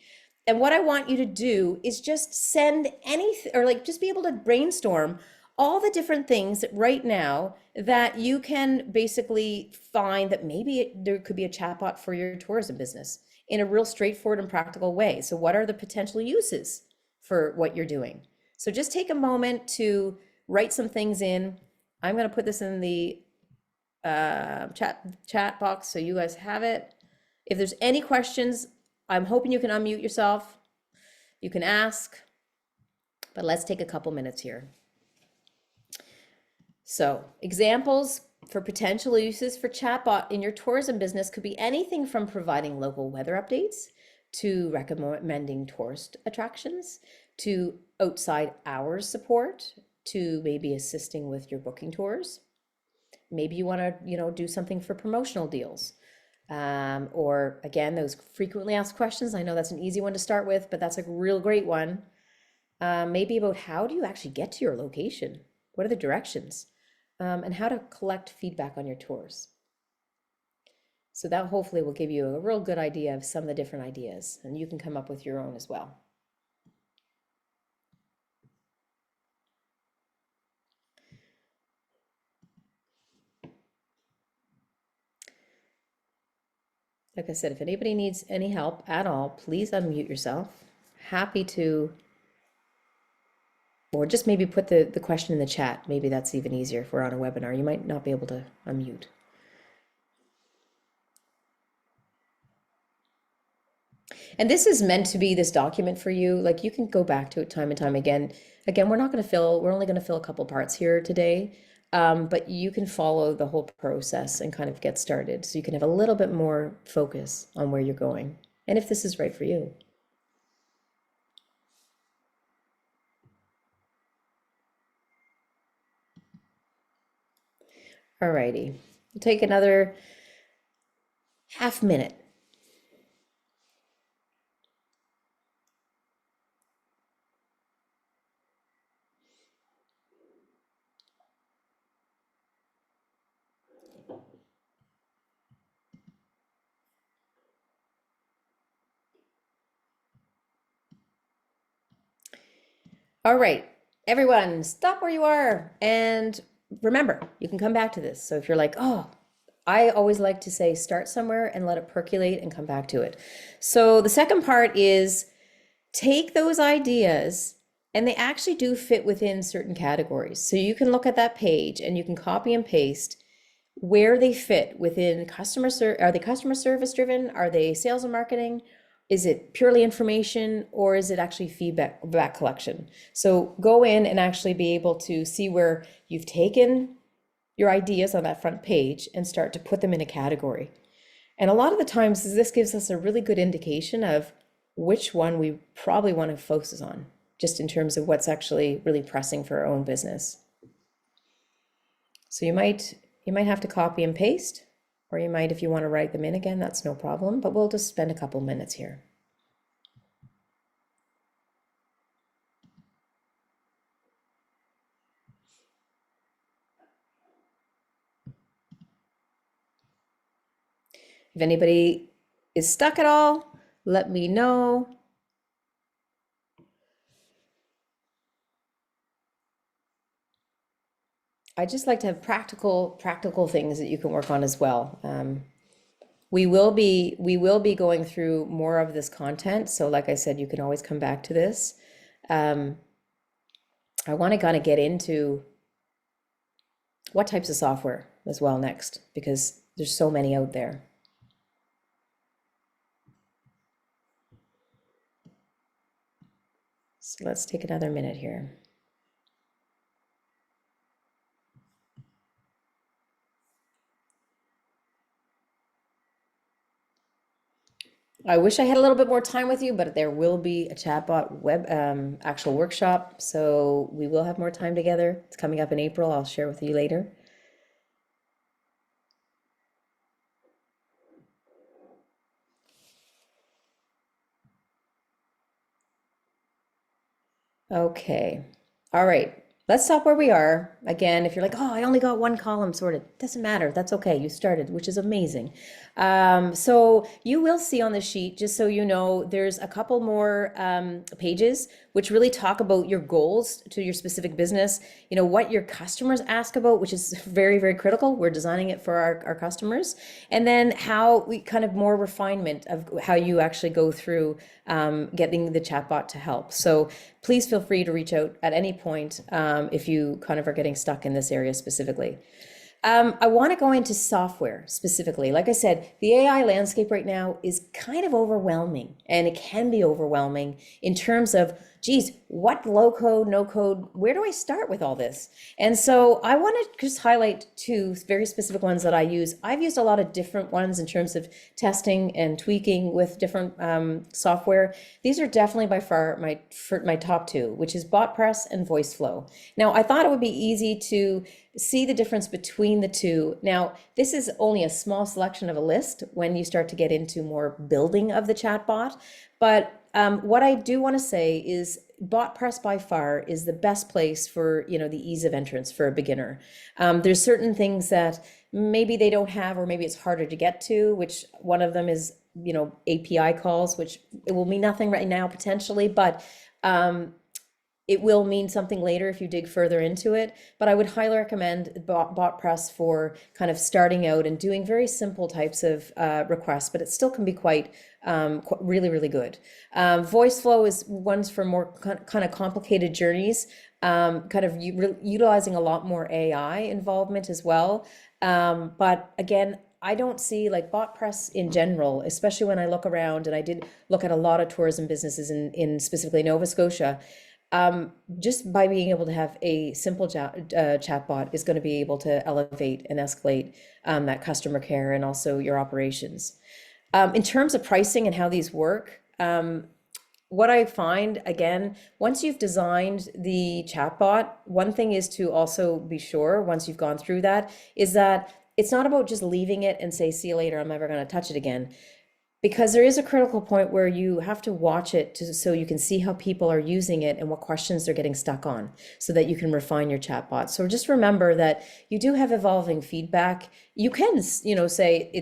And what I want you to do is just send anything, or like just be able to brainstorm all the different things right now that you can basically find that maybe there could be a chatbot for your tourism business in a real straightforward and practical way. So what are the potential uses for what you're doing? So just take a moment to write some things in. I'm going to put this in the chat box so you guys have it. If there's any questions, I'm hoping you can unmute yourself. You can ask, but let's take a couple minutes here. So examples for potential uses for chatbot in your tourism business could be anything from providing local weather updates to recommending tourist attractions, to outside hours support, to maybe assisting with your booking tours. Maybe you want to, do something for promotional deals. Or again, those frequently asked questions. I know that's an easy one to start with, but that's a real great one. Maybe about how do you actually get to your location? What are the directions? And how to collect feedback on your tours. So that hopefully will give you a real good idea of some of the different ideas, and you can come up with your own as well. Like I said, if anybody needs any help at all, please unmute yourself. Happy to, or just maybe put the question in the chat. Maybe that's even easier if we're on a webinar. You might not be able to unmute. And this is meant to be this document for you. Like you can go back to it time and time again. Again, we're not going to fill, we're only going to fill a couple parts here today. But you can follow the whole process and kind of get started. So you can have a little bit more focus on where you're going and if this is right for you. All righty. We'll take another half minute. All right, everyone, stop where you are. And remember, you can come back to this. So if you're like, oh, I always like to say start somewhere and let it percolate and come back to it. So the second part is take those ideas and they actually do fit within certain categories. So you can look at that page and you can copy and paste where they fit within are they customer service driven? Are they sales and marketing? Is it purely information or is it actually feedback collection? So go in and actually be able to see where you've taken your ideas on that front page and start to put them in a category. And a lot of the times this gives us a really good indication of which one we probably want to focus on, just in terms of what's actually really pressing for our own business. So you might have to copy and paste, or you might, if you want to write them in again, that's no problem, but we'll just spend a couple minutes here. If anybody is stuck at all, let me know. I just like to have practical things that you can work on as well. We will be going through more of this content. So like I said, you can always come back to this. I want to kind of get into what types of software as well next, because there's so many out there. So let's take another minute here. I wish I had a little bit more time with you, but there will be a chatbot web actual workshop. So we will have more time together. It's coming up in April. I'll share with you later. Okay. All right. Let's stop where we are. Again, if you're like, oh, I only got one column sorted, doesn't matter. That's okay. You started, which is amazing. So you will see on the sheet, just so you know, there's a couple more pages which really talk about your goals to your specific business, you know, what your customers ask about, which is very, very critical. We're designing it for our customers. And then how we kind of more refinement of how you actually go through getting the chatbot to help. So please feel free to reach out at any point if you kind of are getting stuck in this area specifically. I want to go into software specifically. Like I said, the AI landscape right now is kind of overwhelming, and it can be overwhelming in terms of, geez, what low code, no code, where do I start with all this? And so I want to just highlight two very specific ones that I use. I've used a lot of different ones in terms of testing and tweaking with different software. These are definitely by far my top two, which is BotPress and VoiceFlow. Now, I thought it would be easy to see the difference between the two. Now, this is only a small selection of a list when you start to get into more building of the chatbot. But what I do want to say is BotPress by far is the best place for, you know, the ease of entrance for a beginner. There's certain things that maybe they don't have, or maybe it's harder to get to, which one of them is, you know, API calls, which it will mean nothing right now potentially, but It will mean something later if you dig further into it, but I would highly recommend BotPress for kind of starting out and doing very simple types of requests, but it still can be quite really, really good. VoiceFlow is ones for more kind of complicated journeys, kind of utilizing a lot more AI involvement as well. But again, I don't see like BotPress in general, especially when I look around, and I did look at a lot of tourism businesses in specifically Nova Scotia. Just by being able to have a simple chatbot is going to be able to elevate and escalate that customer care and also your operations. In terms of pricing and how these work, what I find, again, once you've designed the chatbot, one thing is to also be sure, once you've gone through that, is that it's not about just leaving it and say, see you later, I'm never going to touch it again. Because there is a critical point where you have to watch it so you can see how people are using it and what questions they're getting stuck on so that you can refine your chatbot. So just remember that you do have evolving feedback. You can, say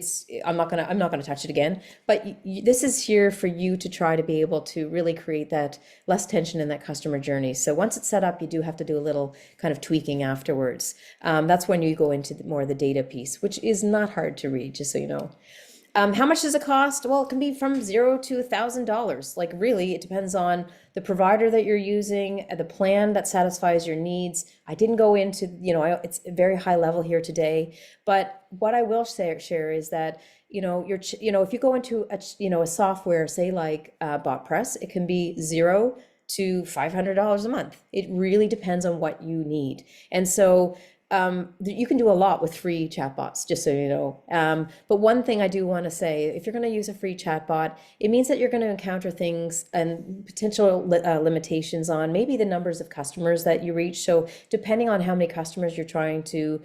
I'm not gonna touch it again, but this is here for you to try to be able to really create that less tension in that customer journey. So once it's set up, you do have to do a little kind of tweaking afterwards. That's when you go into more of the data piece, which is not hard to read, just so you know. How much does it cost? Well, it can be from $0 to $1,000. Like really, it depends on the provider that you're using, the plan that satisfies your needs. I didn't go into, it's very high level here today, but what I will share is that, if you go into a software, say like BotPress, it can be $0 to $500 a month. It really depends on what you need. And so you can do a lot with free chatbots, just so you know. But one thing I do want to say, if you're going to use a free chatbot, it means that you're going to encounter things and potential limitations on maybe the numbers of customers that you reach. So depending on how many customers you're trying to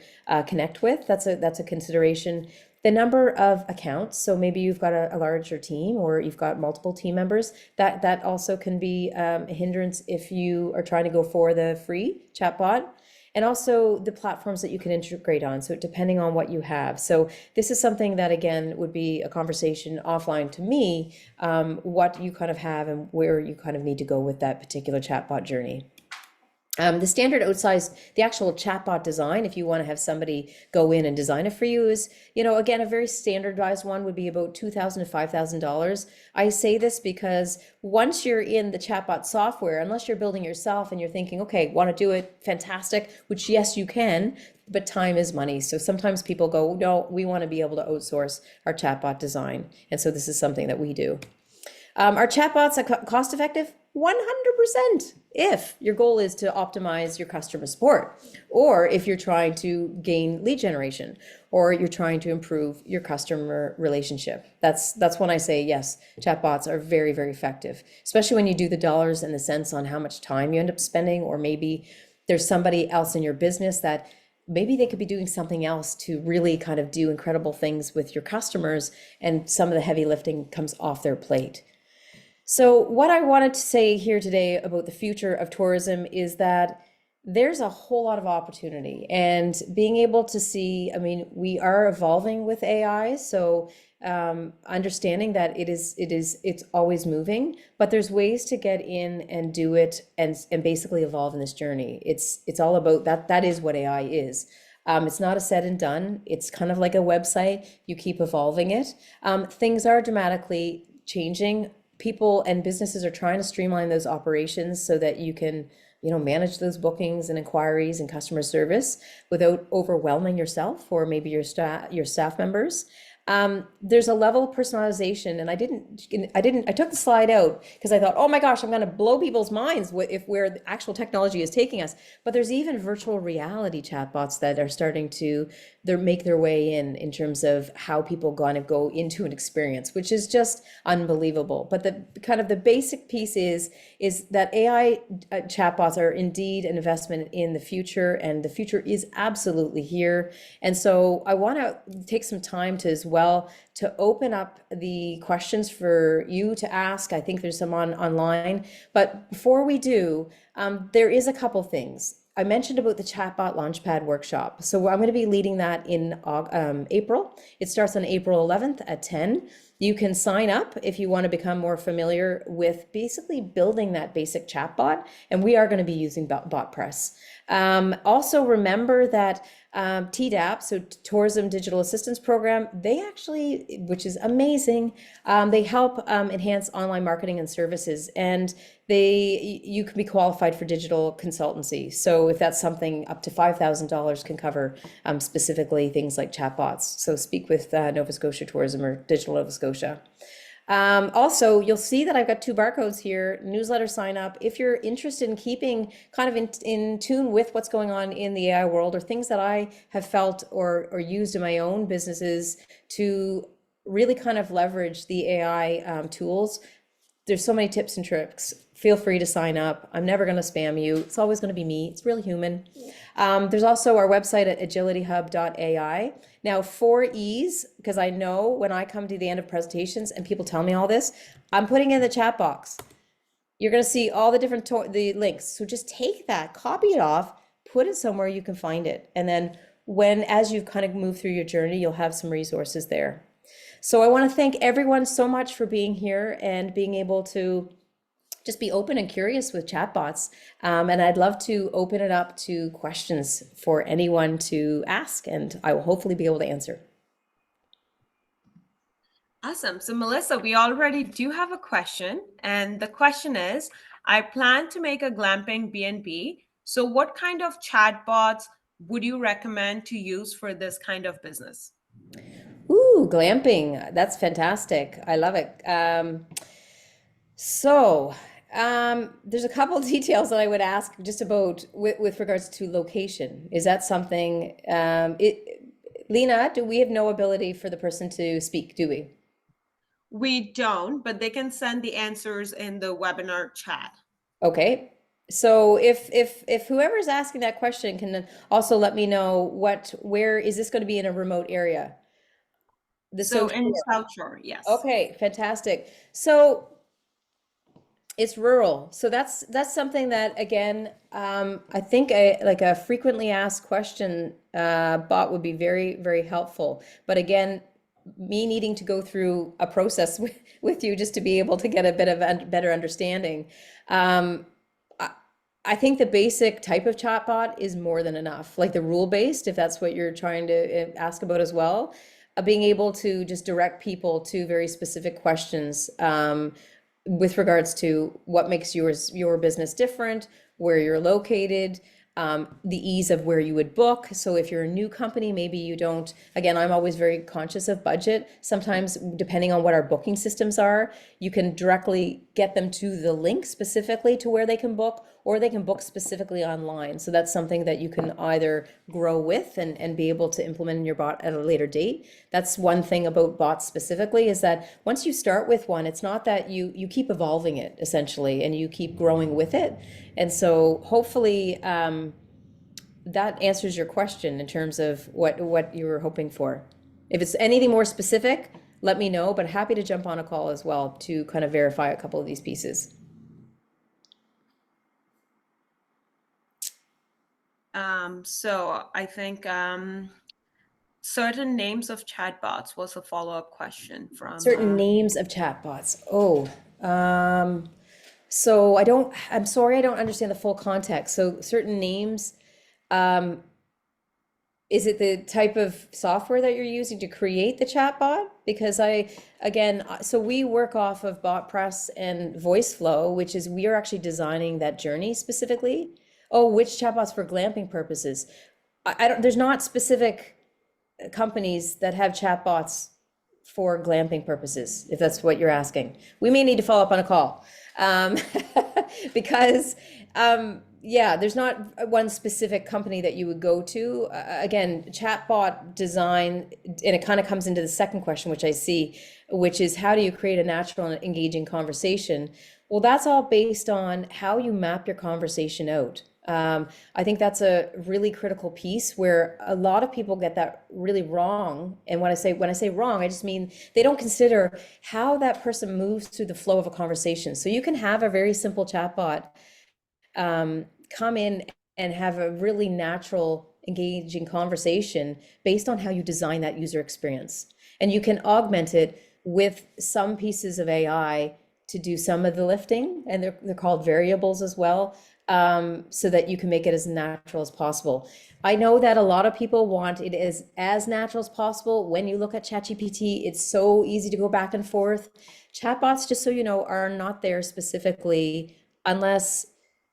connect with, that's a consideration. The number of accounts, so maybe you've got a larger team or you've got multiple team members, that also can be a hindrance if you are trying to go for the free chatbot. And also the platforms that you can integrate on. So depending on what you have. So this is something that, again, would be a conversation offline to me, what you kind of have and where you kind of need to go with that particular chatbot journey. The standard outsized, the actual chatbot design, if you want to have somebody go in and design it for you, is, again, a very standardized one would be about $2,000 to $5,000. I say this because once you're in the chatbot software, unless you're building yourself and you're thinking, okay, want to do it, fantastic, which yes, you can, but time is money. So sometimes people go, no, we want to be able to outsource our chatbot design. And so this is something that we do. Are chatbots cost effective? 100%. If your goal is to optimize your customer support, or if you're trying to gain lead generation, or you're trying to improve your customer relationship. That's when I say yes, chatbots are very, very effective, especially when you do the dollars and the cents on how much time you end up spending, or maybe there's somebody else in your business that maybe they could be doing something else to really kind of do incredible things with your customers, and some of the heavy lifting comes off their plate. So what I wanted to say here today about the future of tourism is that there's a whole lot of opportunity, and being able to see, we are evolving with AI. So understanding that it's always moving, but there's ways to get in and do it and basically evolve in this journey. It's all about that. That is what AI is. It's not a said and done. It's kind of like a website. You keep evolving it. Things are dramatically changing. People and businesses are trying to streamline those operations so that you can, manage those bookings and inquiries and customer service without overwhelming yourself or maybe your staff members. There's a level of personalization, and I took the slide out because I thought, oh my gosh, I'm going to blow people's minds if where the actual technology is taking us. But there's even virtual reality chatbots that are starting to make their way in terms of how people going to go into an experience, which is just unbelievable. But the basic piece is that AI chatbots are indeed an investment in the future, and the future is absolutely here. And so I want to take some time to as well to open up the questions for you to ask. I think there's some online, but before we do, there is a couple things. I mentioned about the Chatbot Launchpad workshop. So I'm going to be leading that in April. It starts on April 11th at 10. You can sign up if you want to become more familiar with basically building that basic chatbot, and we are going to be using BotPress. Also remember that TDAP, so Tourism Digital Assistance Program, they actually, which is amazing, they help enhance online marketing and services, and you can be qualified for digital consultancy. So if that's something, up to $5,000 can cover specifically things like chatbots. So speak with Nova Scotia Tourism or Digital Nova Scotia. Also, you'll see that I've got two barcodes here, newsletter sign up. If you're interested in keeping kind of in tune with what's going on in the AI world, or things that I have felt or used in my own businesses to really kind of leverage the AI tools, there's so many tips and tricks. Feel free to sign up. I'm never going to spam you. It's always going to be me. It's really human. There's also our website at agilityhub.ai. Now, 4E's, because I know when I come to the end of presentations and people tell me all this, I'm putting in the chat box. You're going to see all the different the links. So just take that, copy it off, put it somewhere you can find it. And then as you've kind of moved through your journey, you'll have some resources there. So I want to thank everyone so much for being here and being able to just be open and curious with chatbots. And I'd love to open it up to questions for anyone to ask, and I will hopefully be able to answer. Awesome. So Melissa, we already do have a question, and the question is, I plan to make a glamping B&B. So what kind of chatbots would you recommend to use for this kind of business? Ooh, glamping. That's fantastic. I love it. There's a couple of details that I would ask just about with regards to location. Is that something, Lena, do we have no ability for the person to speak, do we? We don't, but they can send the answers in the webinar chat. Okay. So if whoever's asking that question can then also let me know where is this going to be, in a remote area? So in South Shore, yes. Okay, fantastic. So it's rural. So that's something that, again, I think like a frequently asked question bot would be very, very helpful. But again, me needing to go through a process with you just to be able to get a bit of a better understanding. I think the basic type of chatbot is more than enough, like the rule-based, if that's what you're trying to ask about as well. Being able to just direct people to very specific questions with regards to what makes your business different, where you're located, the ease of where you would book. So if you're a new company, maybe you don't, again, I'm always very conscious of budget. Sometimes, depending on what our booking systems are, you can directly get them to the link specifically to where they can book, or they can book specifically online. So that's something that you can either grow with and be able to implement in your bot at a later date. That's one thing about bots specifically, is that once you start with one, it's not that you keep evolving it essentially, and you keep growing with it. And so hopefully that answers your question in terms of what you were hoping for. If it's anything more specific, let me know, but happy to jump on a call as well to kind of verify a couple of these pieces. So I think certain names of chatbots was a follow-up question from Certain names of chatbots. Oh, so I'm sorry, I don't understand the full context. So certain names, is it the type of software that you're using to create the chatbot? Because so we work off of BotPress and VoiceFlow, which is, we are actually designing that journey specifically. Oh, which chatbots for glamping purposes? There's not specific companies that have chatbots for glamping purposes, if that's what you're asking. We may need to follow up on a call. Because yeah, there's not one specific company that you would go to. Again, chatbot design, and it kind of comes into the second question, which I see, which is, how do you create a natural and engaging conversation? Well, that's all based on how you map your conversation out. I think that's a really critical piece, where a lot of people get that really wrong. And when I say wrong, I just mean they don't consider how that person moves through the flow of a conversation. So you can have a very simple chatbot come in and have a really natural, engaging conversation based on how you design that user experience. And you can augment it with some pieces of AI to do some of the lifting, and they're called variables as well, so that you can make it as natural as possible. I know that a lot of people want it as natural as possible. When you look at ChatGPT, it's so easy to go back and forth. Chatbots, just so you know, are not there specifically unless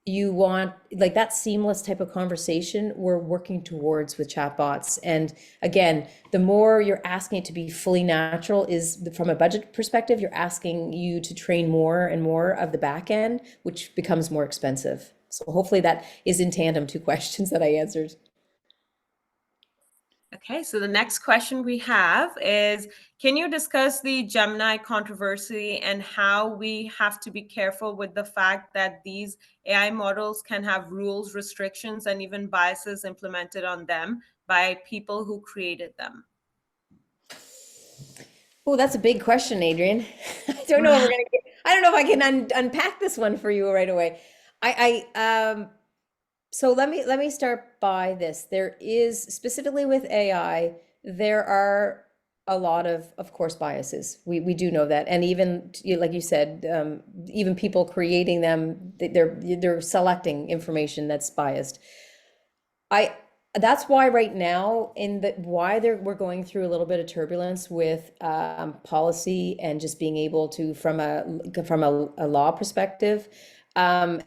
you want like that seamless type of conversation we're working towards with chatbots. And again, the more you're asking it to be fully natural is from a budget perspective, you're asking you to train more and more of the back end, which becomes more expensive. So hopefully that is in tandem to questions that I answered. Okay, so the next question we have is, can you discuss the Gemini controversy and how we have to be careful with the fact that these AI models can have rules, restrictions, and even biases implemented on them by people who created them? Oh, that's a big question, Adrian. I don't know if I can unpack this one for you right away. So let me start by this. There is specifically with AI, there are a lot of course, biases. We do know that, and even like you said, even people creating them, they're selecting information that's biased. I That's why right now we're going through a little bit of turbulence with policy and just being able to from a law perspective, and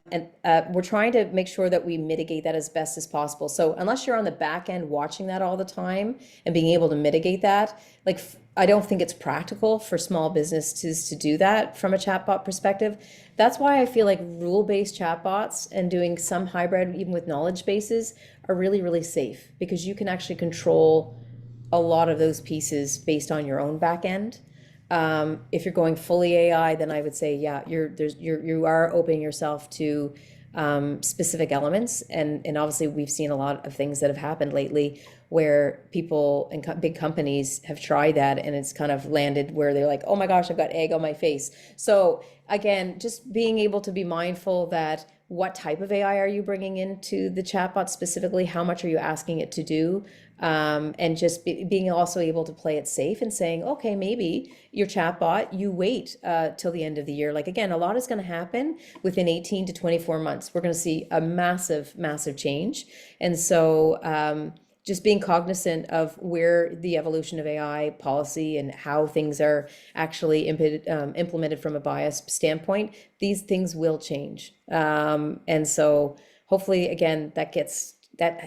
we're trying to make sure that we mitigate that as best as possible. So unless you're on the back end watching that all the time and being able to mitigate that, like I don't think it's practical for small businesses to do that from a chatbot perspective. That's why I feel like rule-based chatbots and doing some hybrid, even with knowledge bases, are really, really safe because you can actually control a lot of those pieces based on your own back end. If you're going fully AI, then I would say, yeah, you are opening yourself to specific elements, and obviously we've seen a lot of things that have happened lately where people and big companies have tried that and it's kind of landed where they're like, oh my gosh, I've got egg on my face. So again, just being able to be mindful that what type of AI are you bringing into the chatbot specifically? How much are you asking it to do? And just being also able to play it safe and saying, okay, maybe your chatbot, you wait till the end of the year. Like again, a lot is going to happen within 18 to 24 months. We're going to see a massive, massive change. And so just being cognizant of where the evolution of AI policy and how things are actually implemented from a bias standpoint, these things will change. And so hopefully, again, that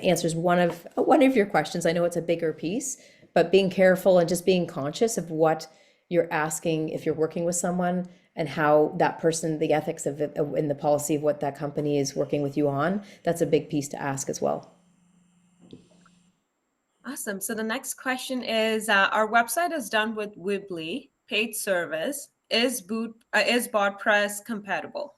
answers one of your questions. I know it's a bigger piece, but being careful and just being conscious of what you're asking if you're working with someone and how that person, the ethics of it and the policy of what that company is working with you on, that's a big piece to ask as well. Awesome. So the next question is, our website is done with Weebly, paid service. Is BotPress compatible?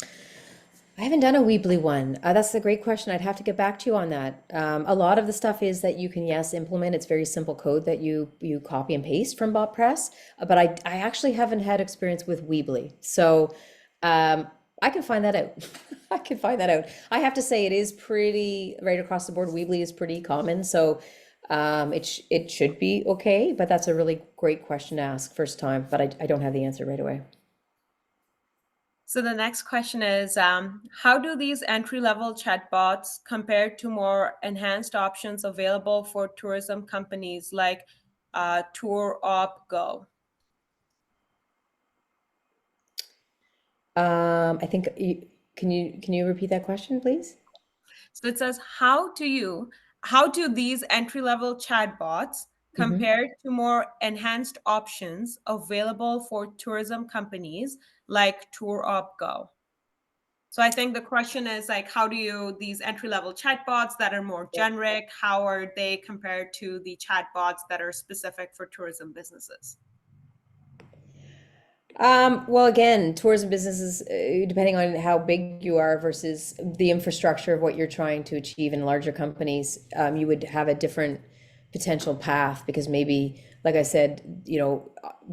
I haven't done a Weebly one. That's a great question. I'd have to get back to you on that. A lot of the stuff is that you can, yes, implement. It's very simple code that you copy and paste from BotPress. But I actually haven't had experience with Weebly. So I can find that out. I can find that out. I have to say it is pretty right across the board. Weebly is pretty common. So it should be okay. But that's a really great question to ask first time. But I don't have the answer right away. So the next question is, how do these entry-level chatbots compare to more enhanced options available for tourism companies like TourOp I think can you repeat that question, please? So it says, how do these entry-level chatbots Mhm. compare to more enhanced options available for tourism companies like TourOp? So I think the question is like, how do these entry-level chatbots that are more generic, how are they compared to the chatbots that are specific for tourism businesses? Well, again, tourism businesses, depending on how big you are versus the infrastructure of what you're trying to achieve in larger companies, you would have a different potential path because maybe, like I said,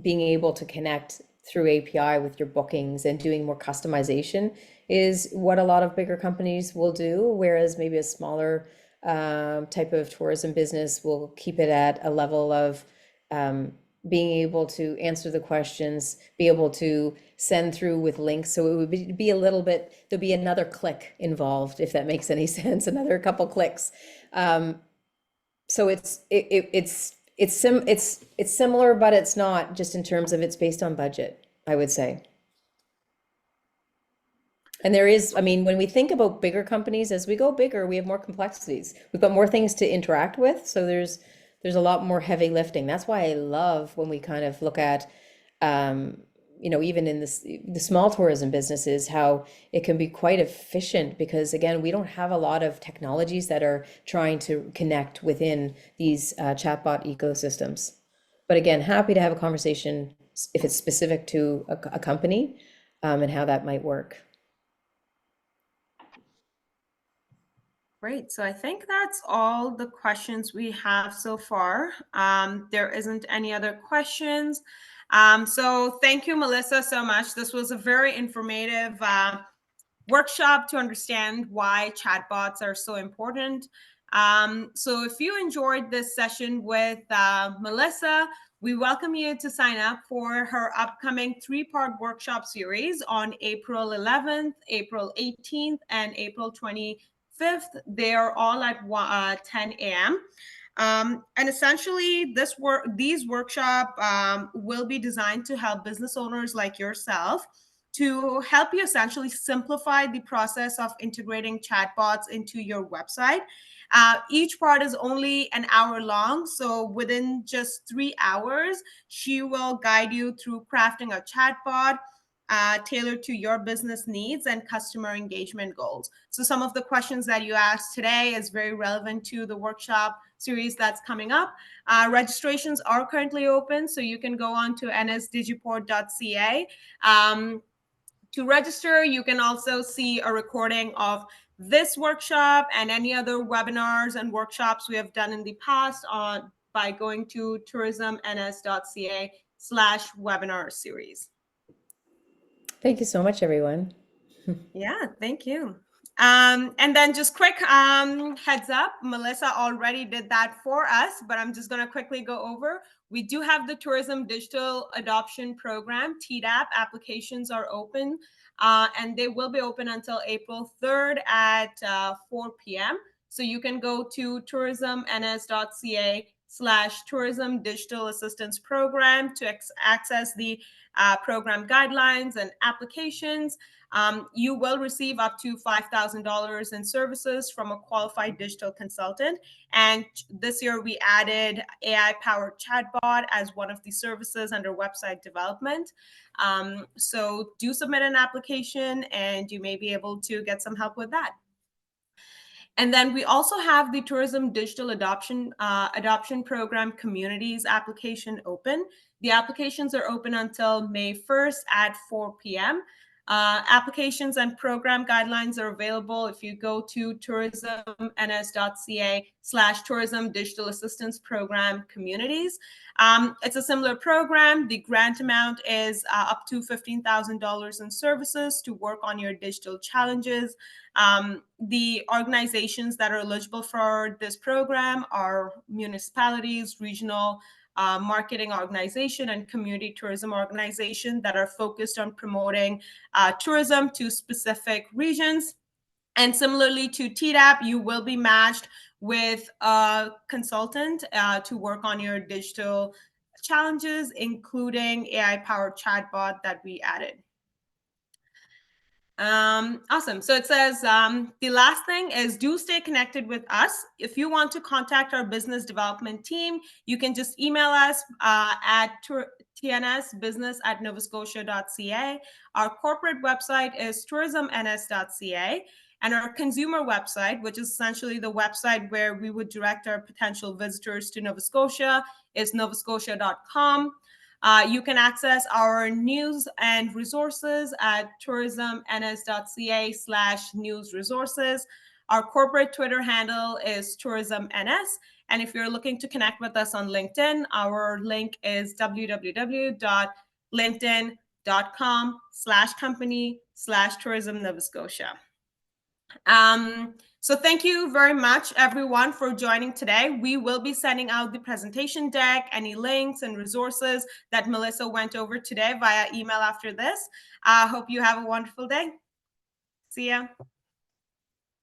being able to connect through API with your bookings and doing more customization is what a lot of bigger companies will do, whereas maybe a smaller type of tourism business will keep it at a level of being able to answer the questions, be able to send through with links. So it would be a little bit, there'd be another click involved, if that makes any sense, another couple clicks. So it's similar, but it's not, just in terms of it's based on budget, I would say. And there is, I mean, when we think about bigger companies, as we go bigger, we have more complexities. We've got more things to interact with. So there's a lot more heavy lifting. That's why I love when we kind of look at, even in the small tourism businesses, how it can be quite efficient because again, we don't have a lot of technologies that are trying to connect within these chatbot ecosystems. But again, happy to have a conversation if it's specific to a company, and how that might work. Great. So I think that's all the questions we have so far. There isn't any other questions. So thank you, Melissa, so much. This was a very informative workshop to understand why chatbots are so important. So if you enjoyed this session with Melissa, we welcome you to sign up for her upcoming 3-part workshop series on April 11th, April 18th, and April 25th. They are all at 10 a.m. And essentially, these workshops will be designed to help business owners like yourself to help you essentially simplify the process of integrating chatbots into your website. Each part is only an hour long, so within just 3 hours, she will guide you through crafting a chatbot tailored to your business needs and customer engagement goals. So some of the questions that you asked today is very relevant to the workshop series that's coming up. Registrations are currently open, so you can go on to nsdigiport.ca. To register, you can also see a recording of this workshop and any other webinars and workshops we have done in the past by going to tourismns.ca/webinar series. Thank you so much, everyone. Yeah, thank you. And then just quick heads up, Melissa already did that for us, but I'm just going to quickly go over. We do have the Tourism Digital Adoption Program, TDAP. Applications are open, and they will be open until April 3rd at 4 p.m. So you can go to tourismns.ca/tourism digital assistance program to access the program guidelines and applications. You will receive up to $5,000 in services from a qualified digital consultant. And this year we added AI-powered chatbot as one of the services under website development. So do submit an application and you may be able to get some help with that. And then we also have the Tourism Digital Adoption Program Communities application open. The applications are open until May 1st at 4 p.m. Applications and program guidelines are available if you go to tourismns.ca/tourism digital assistance program communities. It's a similar program. The grant amount is up to $15,000 in services to work on your digital challenges. The organizations that are eligible for this program are municipalities, regional marketing organization, and community tourism organization that are focused on promoting tourism to specific regions. And similarly to TDAP, you will be matched with a consultant to work on your digital challenges, including AI-powered chatbot that we added. Awesome. So it says the last thing is do stay connected with us. If you want to contact our business development team, you can just email us at tnsbusiness@novascotia.ca. Our corporate website is tourismns.ca. And our consumer website, which is essentially the website where we would direct our potential visitors to Nova Scotia, is novascotia.com. You can access our news and resources at tourismns.ca/news resources. Our corporate Twitter handle is tourismns. And if you're looking to connect with us on LinkedIn, our link is www.linkedin.com/company/tourism Nova Scotia. So thank you very much, everyone, for joining today. We will be sending out the presentation deck, any links and resources that Melissa went over today via email after this. I hope you have a wonderful day. See ya.